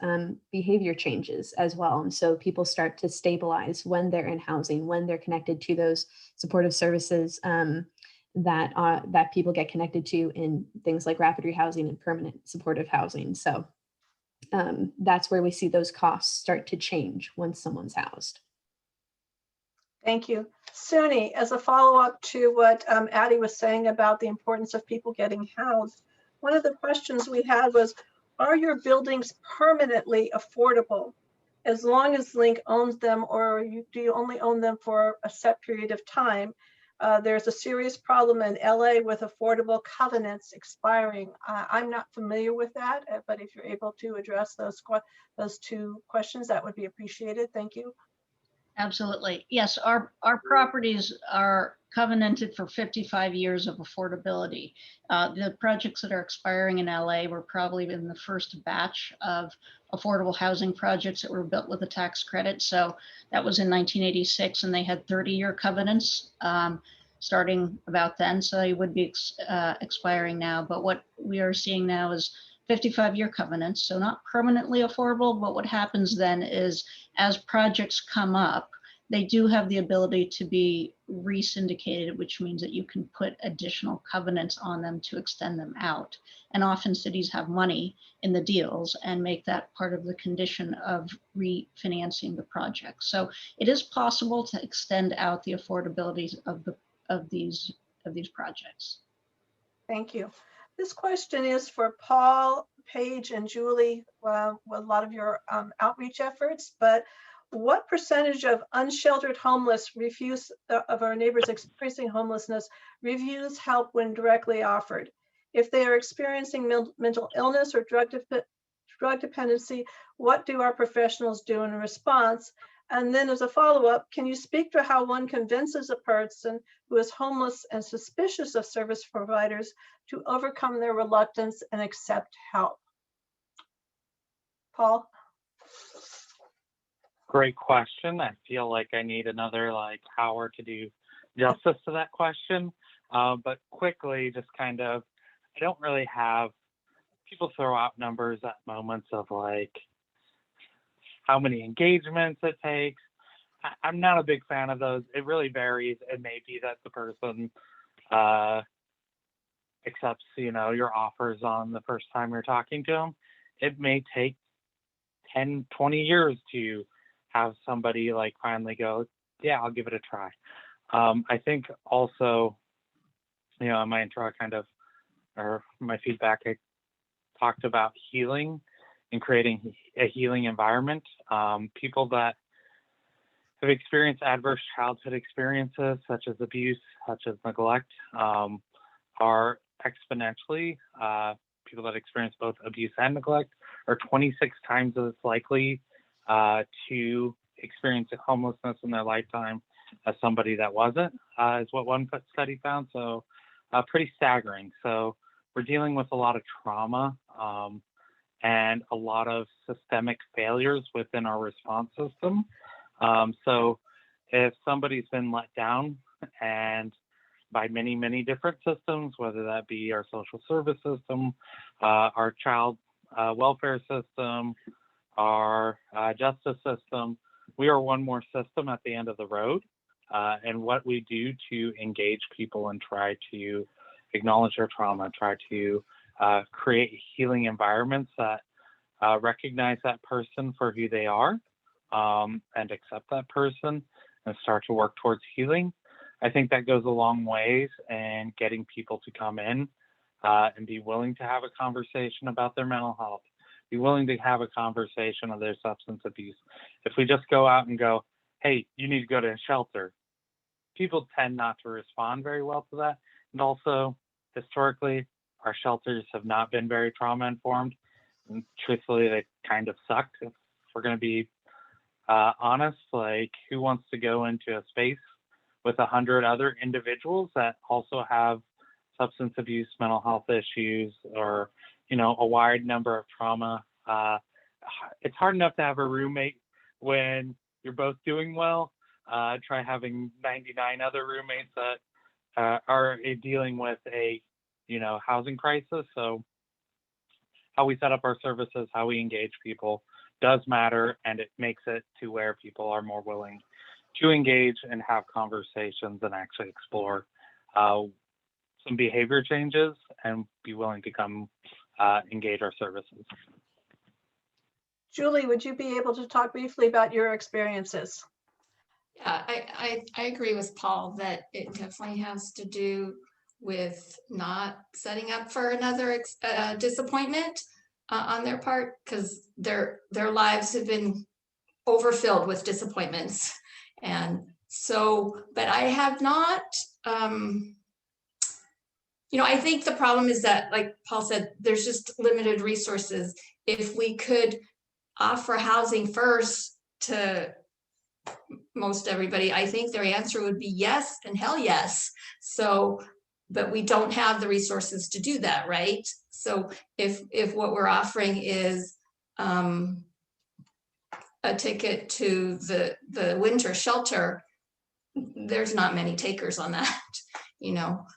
behavior changes as well. And so people start to stabilize when they're in housing, when they're connected to those supportive services that people get connected to in things like rapid rehousing and permanent supportive housing. So that's where we see those costs start to change when someone's housed. Thank you. Suni, as a follow-up to what Addie was saying about the importance of people getting housed, one of the questions we had was, are your buildings permanently affordable as long as Link owns them, or do you only own them for a set period of time? There's a serious problem in LA with affordable covenants expiring. I'm not familiar with that, but if you're able to address those two questions, that would be appreciated. Thank you. Absolutely. Yes, our properties are covenanted for 55 years of affordability. The projects that are expiring in LA were probably in the first batch of affordable housing projects that were built with a tax credit. So that was in 1986, and they had 30-year covenants starting about then. So they would be expiring now. But what we are seeing now is 55-year covenants, so not permanently affordable, but what happens then is as projects come up, they do have the ability to be re-syndicated, which means that you can put additional covenants on them to extend them out. And often cities have money in the deals and make that part of the condition of refinancing the project. So it is possible to extend out the affordabilities of these projects. Thank you. This question is for Paul, Paige, and Julie, with a lot of your outreach efforts, but what percentage of unsheltered homeless of our neighbors experiencing homelessness refuse help when directly offered? If they are experiencing mental illness or drug dependency, what do our professionals do in response? And then as a follow-up, can you speak to how one convinces a person who is homeless and suspicious of service providers to overcome their reluctance and accept help? Paul? Great question. I feel like I need another hour to do justice to that question. But quickly, just kind of, I don't really have, people throw out numbers at moments of how many engagements it takes. I'm not a big fan of those. It really varies. It may be that the person accepts, your offers on the first time you're talking to them, it may take 10, 20 years to have somebody like finally go, yeah, I'll give it a try. I think also, in my intro or my feedback, I talked about healing and creating a healing environment. People that have experienced adverse childhood experiences, such as abuse, such as neglect, are exponentially, people that experience both abuse and neglect are 26 times as likely to experience homelessness in their lifetime as somebody that wasn't, is what one study found. So pretty staggering. So we're dealing with a lot of trauma and a lot of systemic failures within our response system. So if somebody's been let down and by many, many different systems, whether that be our social service system, our child welfare system, our justice system, we are one more system at the end of the road. And what we do to engage people and try to acknowledge their trauma, try to create healing environments that recognize that person for who they are, and accept that person and start to work towards healing. I think that goes a long ways in getting people to come in and be willing to have a conversation about their mental health, be willing to have a conversation of their substance abuse. If we just go out and go, hey, you need to go to a shelter, people tend not to respond very well to that. And also, historically, our shelters have not been very trauma informed. And truthfully, they kind of sucked. If we're going to be honest, like, who wants to go into a space with 100 other individuals that also have substance abuse, mental health issues, or, a wide number of trauma? It's hard enough to have a roommate when you're both doing well. Try having 99 other roommates that are dealing with a, housing crisis. So how we set up our services, how we engage people does matter, and it makes it to where people are more willing to engage and have conversations and actually explore some behavior changes and be willing to come engage our services. Julie, would you be able to talk briefly about your experiences? Yeah, I agree with Paul that it definitely has to do with not setting up for another disappointment on their part, because their lives have been overfilled with disappointments. And so, but I have not, I think the problem is that, like Paul said, there's just limited resources. If we could offer housing first to most everybody, I think their answer would be yes and hell yes. So, but we don't have the resources to do that, right? So if what we're offering is a ticket to the winter shelter, there's not many takers on that,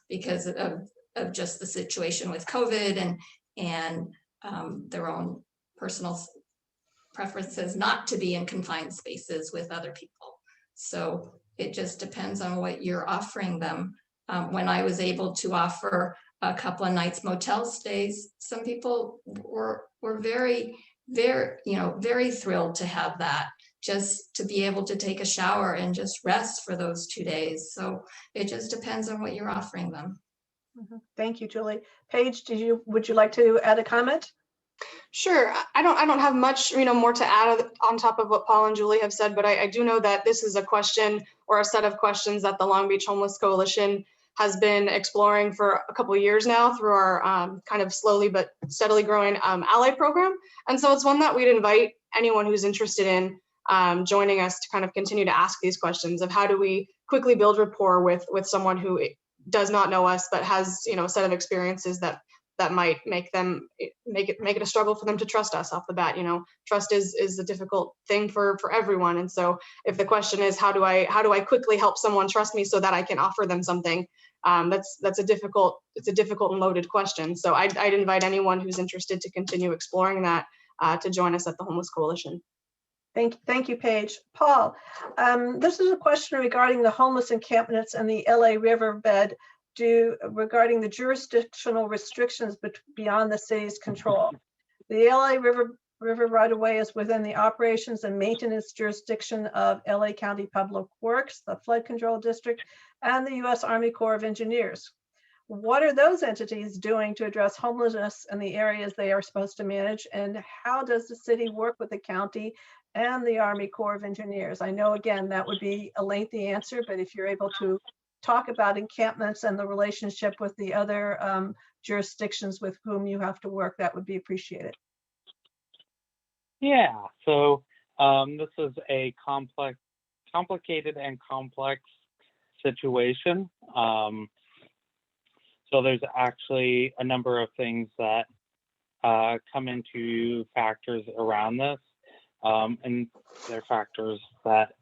because of just the situation with COVID and their own personal preferences not to be in confined spaces with other people. So it just depends on what you're offering them. When I was able to offer a couple of nights motel stays, some people were very, very, very thrilled to have that, just to be able to take a shower and just rest for those 2 days. So it just depends on what you're offering them. Thank you, Julie. Paige, would you like to add a comment? Sure. I don't have much, more to add on top of what Paul and Julie have said, but I do know that this is a question or a set of questions that the Long Beach Homeless Coalition has been exploring for a couple of years now through our kind of slowly but steadily growing ally program. And so it's one that we'd invite anyone who's interested in joining us to kind of continue to ask these questions of how do we quickly build rapport with someone who does not know us, but has, a set of experiences that might make it a struggle for them to trust us off the bat. Trust is a difficult thing for everyone. And so if the question is, how do I quickly help someone trust me so that I can offer them something, that's a difficult and loaded question. So I'd invite anyone who's interested to continue exploring that to join us at the Homeless Coalition. Thank you, Paige. Paul, this is a question regarding the homeless encampments and the LA riverbed regarding the jurisdictional restrictions beyond the city's control. The LA River right of way is within the operations and maintenance jurisdiction of LA County Public Works, the Flood Control District, and the U.S. Army Corps of Engineers. What are those entities doing to address homelessness in the areas they are supposed to manage? And how does the city work with the county and the Army Corps of Engineers? I know, again, that would be a lengthy answer, but if you're able to talk about encampments and the relationship with the other jurisdictions with whom you have to work, that would be appreciated. Yeah, so this is a complicated and complex situation. So there's actually a number of things that come into factors around this, and they're factors that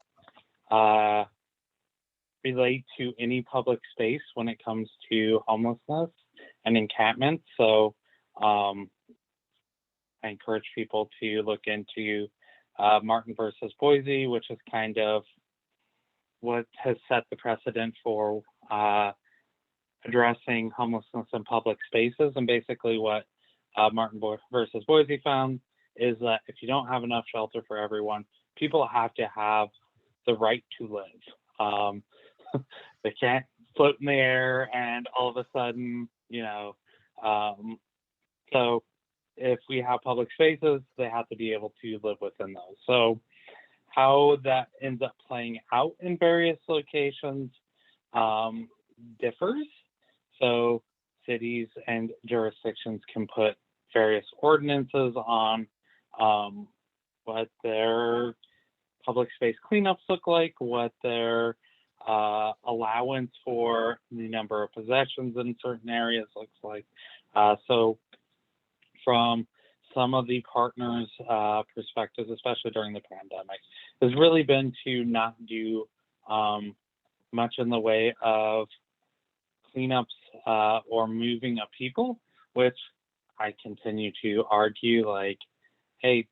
relate to any public space when it comes to homelessness and encampments. So I encourage people to look into Martin versus Boise, which is kind of what has set the precedent for addressing homelessness in public spaces. And basically what Martin versus Boise found is that if you don't have enough shelter for everyone, people have to have the right to live. They can't float in the air and all of a sudden, you know, so if we have public spaces, they have to be able to live within those. So how that ends up playing out in various locations differs. So cities and jurisdictions can put various ordinances on what their public space cleanups look like, what their allowance for the number of possessions in certain areas looks like. So from some of the partners' perspectives, especially during the pandemic, has really been to not do much in the way of cleanups or moving of people, which I continue to argue, like, hey,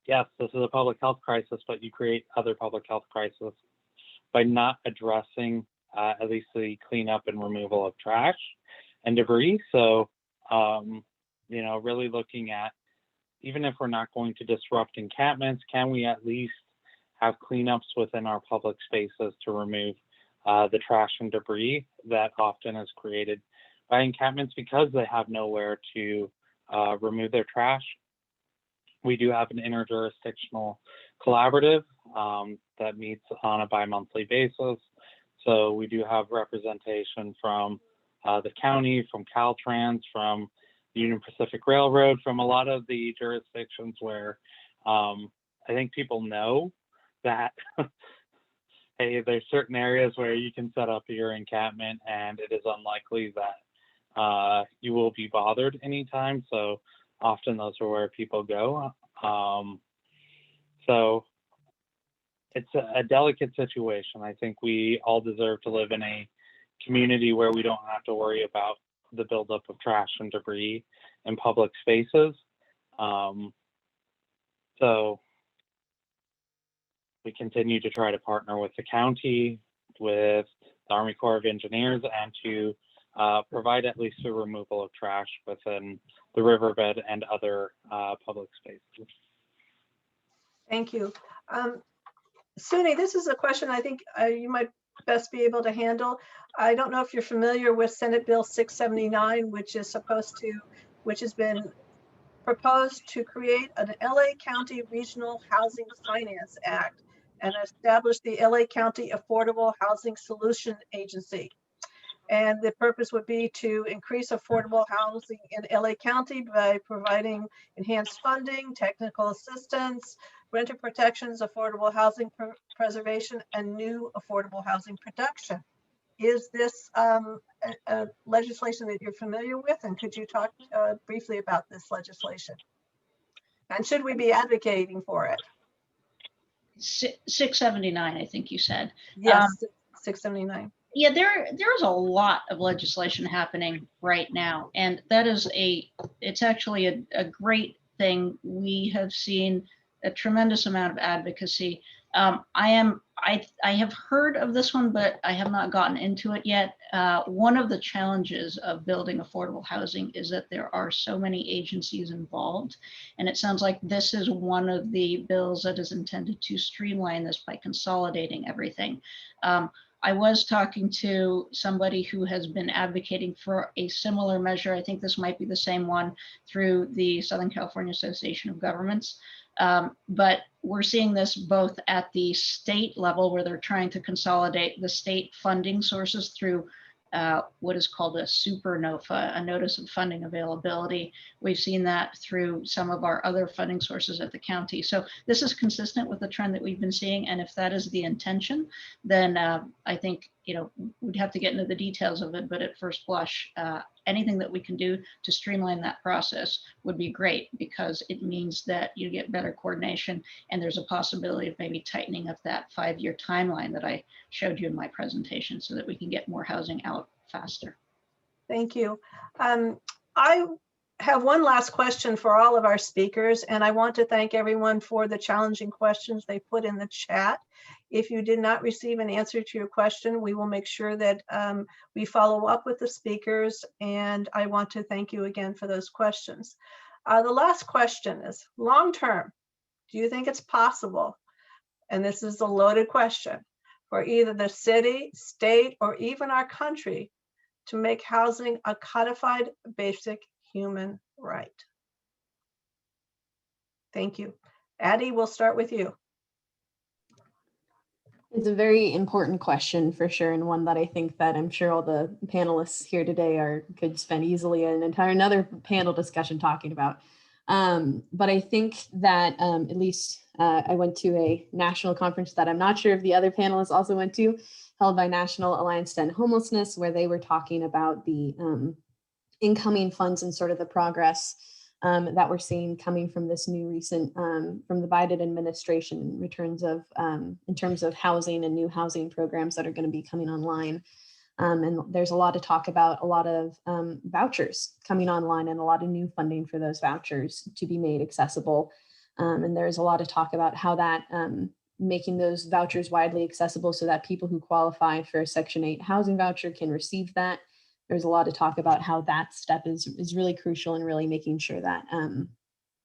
yes, this is a public health crisis, but you create other public health crises by not addressing at least the cleanup and removal of trash and debris. So, you know, really looking at, even if we're not going to disrupt encampments, can we at least have cleanups within our public spaces to remove the trash and debris that often is created by encampments because they have nowhere to remove their trash. We do have an interjurisdictional collaborative that meets on a bi-monthly basis. So we do have representation from the county, from Caltrans, from the Union Pacific Railroad, from a lot of the jurisdictions where I think people know that hey, there's certain areas where you can set up your encampment and it is unlikely that you will be bothered anytime. So often those are where people go. So it's a delicate situation. I think we all deserve to live in a community where we don't have to worry about the buildup of trash and debris in public spaces. So we continue to try to partner with the county, with the Army Corps of Engineers, and to provide at least a removal of trash within the riverbed and other public spaces. Thank you. Suni, this is a question I think you might best be able to handle. I don't know if you're familiar with Senate Bill 679, which has been proposed to create an LA County Regional Housing Finance Act and establish the LA County Affordable Housing Solution Agency. And the purpose would be to increase affordable housing in LA County by providing enhanced funding, technical assistance, renter protections, affordable housing preservation, and new affordable housing production. Is this a legislation that you're familiar with? And could you talk briefly about this legislation? And should we be advocating for it? 679, I think you said. Yes, 679. Yeah, there's a lot of legislation happening right now, and that is it's actually a great thing. We have seen a tremendous amount of advocacy. I am I have heard of this one, but I have not gotten into it yet. One of the challenges of building affordable housing is that there are so many agencies involved. And it sounds like this is one of the bills that is intended to streamline this by consolidating everything. I was talking to somebody who has been advocating for a similar measure. I think this might be the same one through the Southern California Association of Governments. But we're seeing this both at the state level, where they're trying to consolidate the state funding sources through what is called a SuperNOFA, a notice of funding availability. We've seen that through some of our other funding sources at the county. So this is consistent with the trend that we've been seeing. And if that is the intention, then I think, we'd have to get into the details of it. But at first blush, anything that we can do to streamline that process would be great, because it means that you get better coordination, and there's a possibility of maybe tightening up that 5-year timeline that I showed you in my presentation, so that we can get more housing out faster. Thank you. I have one last question for all of our speakers, and I want to thank everyone for the challenging questions they put in the chat. If you did not receive an answer to your question, we will make sure that we follow up with the speakers, and I want to thank you again for those questions. The last question is, long-term, do you think it's possible, and this is a loaded question, for either the city, state, or even our country to make housing a codified basic human right? Thank you. Addie, we'll start with you. It's a very important question for sure, and one that I think that I'm sure all the panelists here today could spend easily another panel discussion talking about. But I think that at least I went to a national conference that I'm not sure if the other panelists also went to, held by National Alliance to End Homelessness, where they were talking about the incoming funds and sort of the progress that we're seeing coming from this new recent, from the Biden administration in terms of housing and new housing programs that are going to be coming online. And there's a lot of talk about a lot of vouchers coming online, and a lot of new funding for those vouchers to be made accessible. And there's a lot of talk about how that making those vouchers widely accessible so that people who qualify for a Section 8 housing voucher can receive that. There's a lot of talk about how that step is really crucial in really making sure that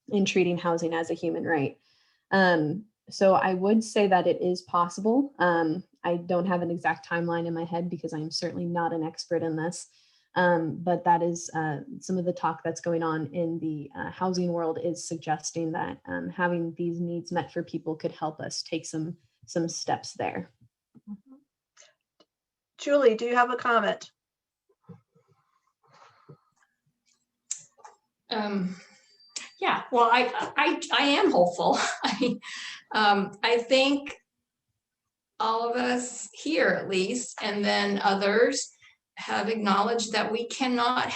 in treating housing as a human right. So I would say that it is possible. I don't have an exact timeline in my head because I'm certainly not an expert in this. But that is some of the talk that's going on in the housing world is suggesting that having these needs met for people could help us take some steps there. Julie, do you have a comment? Yeah, well, I am hopeful. I think all of us here, at least, and then others, have acknowledged that we cannot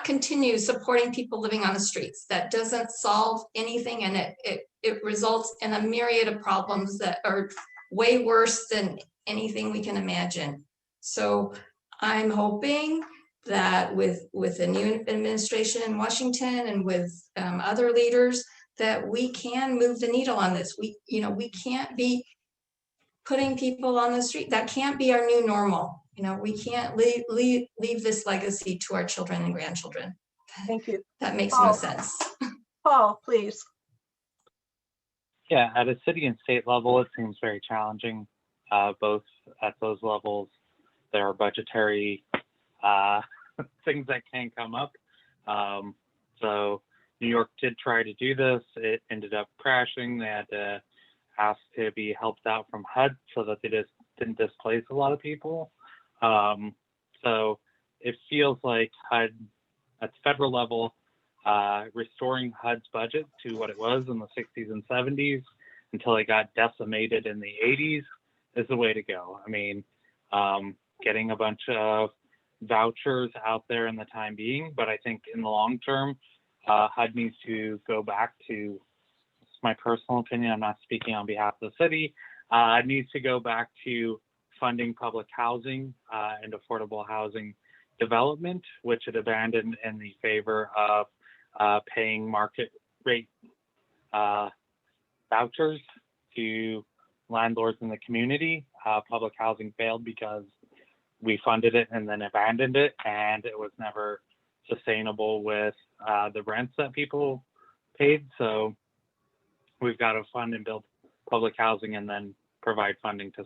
continue supporting people living on the streets. That doesn't solve anything, and it results in a myriad of problems that are way worse than anything we can imagine. So I'm hoping that with the new administration in Washington and with other leaders, that we can move the needle on this. We can't be putting people on the street. That can't be our new normal. We can't leave this legacy to our children and grandchildren. Thank you. That makes Paul. no sense. Paul, please. Yeah, at a city and state level, it seems very challenging. Both at those levels, there are budgetary things that can come up. So New York did try to do this. It ended up crashing. They had to ask to be helped out from HUD so that they just didn't displace a lot of people. So it feels like HUD at the federal level, restoring HUD's budget to what it was in the 60s and 70s until it got decimated in the 80s is the way to go. I mean, getting a bunch of vouchers out there in the time being, but I think in the long term, HUD needs to go back to, it's my personal opinion, I'm not speaking on behalf of the city, it needs to go back to funding public housing and affordable housing development, which it abandoned in the favor of paying market rate vouchers to landlords in the community. Public housing failed because we funded it and then abandoned it, and it was never sustainable with the rents that people paid. So we've got to fund and build public housing and then provide funding to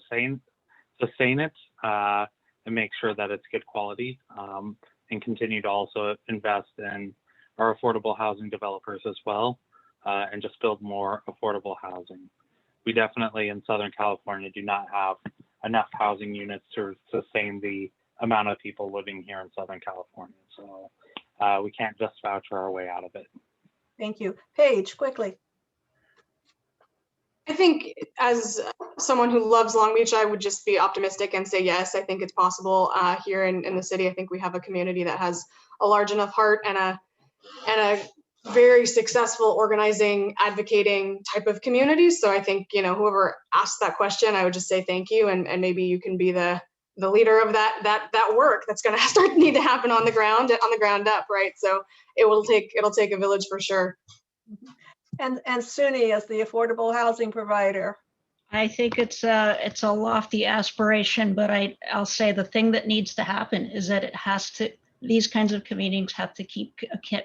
sustain it and make sure that it's good quality, and continue to also invest in our affordable housing developers as well, and just build more affordable housing. We definitely in Southern California do not have enough housing units to sustain the amount of people living here in Southern California. So we can't just voucher our way out of it. Thank you. Paige, quickly. I think as someone who loves Long Beach, I would just be optimistic and say, yes, I think it's possible here in the city. I think we have a community that has a large enough heart and a very successful organizing, advocating type of community. So I think, whoever asked that question, I would just say thank you. And maybe you can be the leader of that work that's going to need to happen on the ground up, right? So it'll take a village for sure. And Suni as the affordable housing provider. I think it's a lofty aspiration, but I'll say the thing that needs to happen is that these kinds of meetings have to keep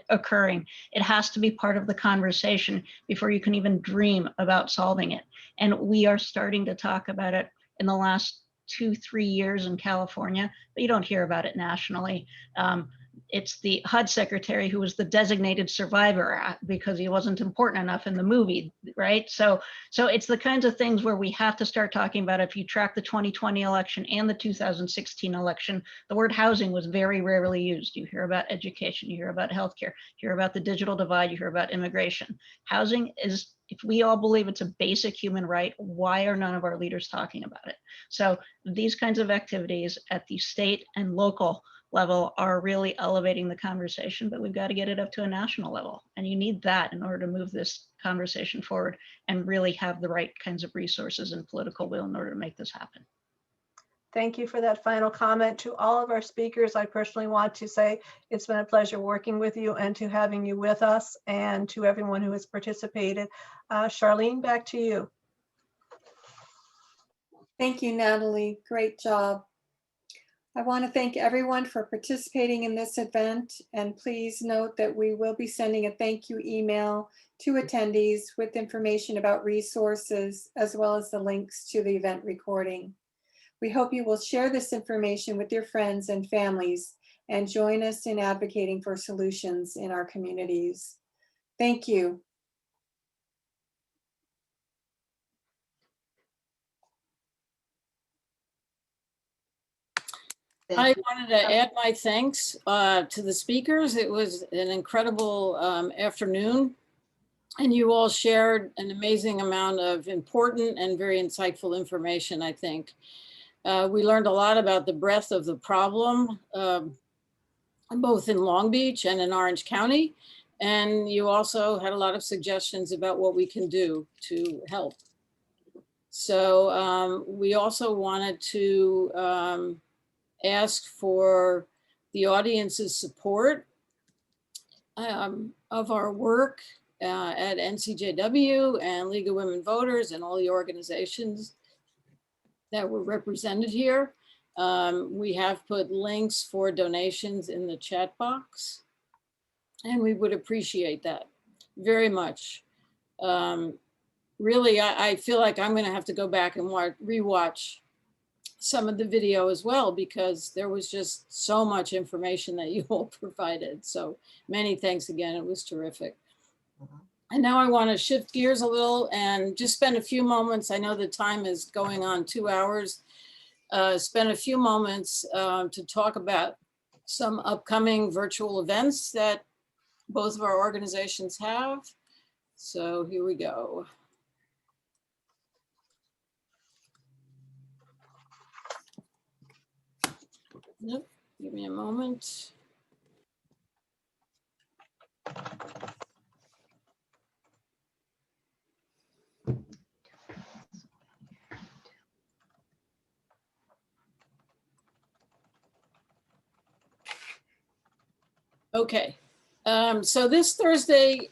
occurring. It has to be part of the conversation before you can even dream about solving it. And we are starting to talk about it in the last 2-3 years in California, but you don't hear about it nationally. It's the HUD secretary who was the designated survivor because he wasn't important enough in the movie, right? So it's the kinds of things where we have to start talking about. If you track the 2020 election and the 2016 election, the word housing was very rarely used. You hear about education, you hear about healthcare, you hear about the digital divide, you hear about immigration. Housing is, if we all believe it's a basic human right, why are none of our leaders talking about it? So these kinds of activities at the state and local level are really elevating the conversation, but we've got to get it up to a national level. And you need that in order to move this conversation forward and really have the right kinds of resources and political will in order to make this happen. Thank you for that final comment. To all of our speakers, I personally want to say it's been a pleasure working with you and to having you with us, and to everyone who has participated. Charlene, back to you. Thank you, Natalie. Great job. I want to thank everyone for participating in this event, and please note that we will be sending a thank you email to attendees with information about resources as well as the links to the event recording. We hope you will share this information with your friends and families and join us in advocating for solutions in our communities. Thank you. I wanted to add my thanks to the speakers. It was an incredible afternoon, and you all shared an amazing amount of important and very insightful information, I think. We learned a lot about the breadth of the problem, both in Long Beach and in Orange County. And you also had a lot of suggestions about what we can do to help. So we also wanted to ask for the audience's support of our work at NCJW and League of Women Voters and all the organizations that were represented here. We have put links for donations in the chat box, and we would appreciate that very much. Really, I feel like I'm gonna have to go back and rewatch some of the video as well, because there was just so much information that you all provided. So many thanks again, it was terrific. And now I want to shift gears a little and just spend a few moments. I know the time is going on 2 hours. Spend a few moments to talk about some upcoming virtual events that both of our organizations have. So here we go. Yep, give me a moment. Okay, so this Thursday,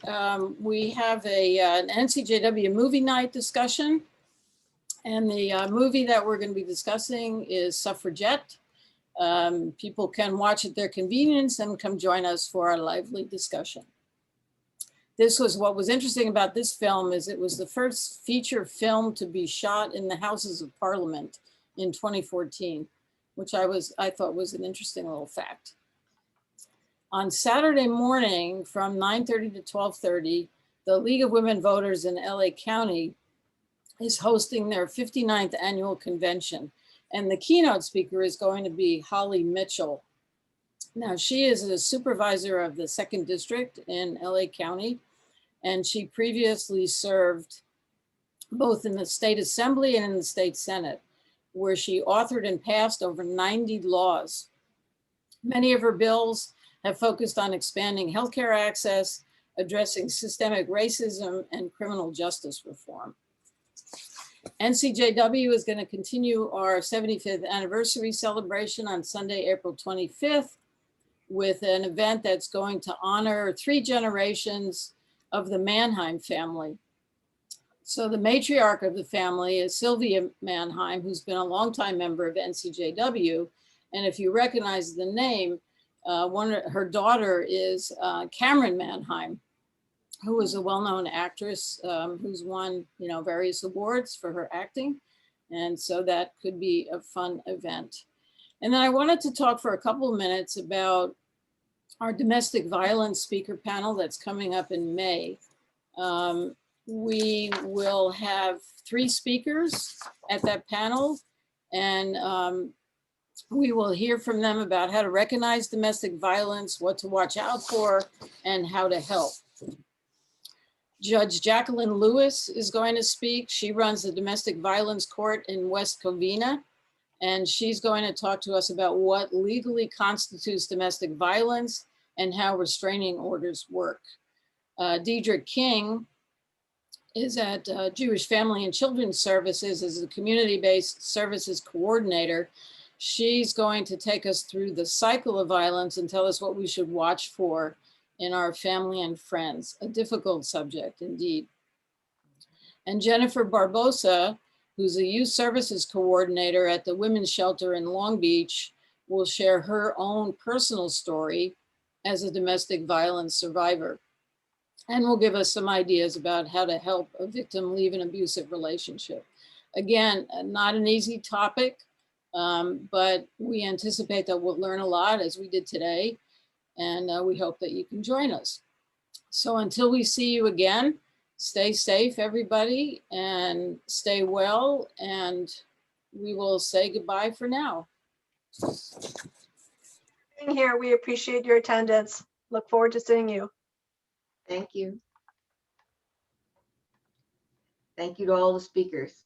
we have an NCJW movie night discussion. And the movie that we're going to be discussing is Suffragette. People can watch at their convenience and come join us for our lively discussion. What was interesting about this film is it was the first feature film to be shot in the Houses of Parliament in 2014, which I thought was an interesting little fact. On Saturday morning from 9:30 to 12:30, the League of Women Voters in LA County is hosting their 59th annual convention. And the keynote speaker is going to be Holly Mitchell. Now, she is a supervisor of the 2nd District in LA County, and she previously served both in the State Assembly and in the State Senate, where she authored and passed over 90 laws. Many of her bills have focused on expanding healthcare access, addressing systemic racism, and criminal justice reform. NCJW is going to continue our 75th anniversary celebration on Sunday, April 25th, with an event that's going to honor 3 generations of the Mannheim family. So the matriarch of the family is Sylvia Mannheim, who's been a longtime member of NCJW. And if you recognize the name, her daughter is Cameron Mannheim, who is a well-known actress who's won, various awards for her acting. And so that could be a fun event. And then I wanted to talk for a couple of minutes about our domestic violence speaker panel that's coming up in May. We will have 3 speakers at that panel, and we will hear from them about how to recognize domestic violence, what to watch out for, and how to help. Judge Jacqueline Lewis is going to speak. She runs the domestic violence court in West Covina, and she's going to talk to us about what legally constitutes domestic violence and how restraining orders work. Deidre King is at Jewish Family and Children's Services as a community-based services coordinator. She's going to take us through the cycle of violence and tell us what we should watch for in our family and friends, a difficult subject indeed. And Jennifer Barbosa, who's a youth services coordinator at the Women's Shelter in Long Beach, will share her own personal story as a domestic violence survivor, and will give us some ideas about how to help a victim leave an abusive relationship. Again, not an easy topic, but we anticipate that we'll learn a lot as we did today, and we hope that you can join us. So until we see you again, stay safe, everybody, and stay well, and we will say goodbye for now. Being here, we appreciate your attendance. Look forward to seeing you. Thank you. Thank you to all the speakers.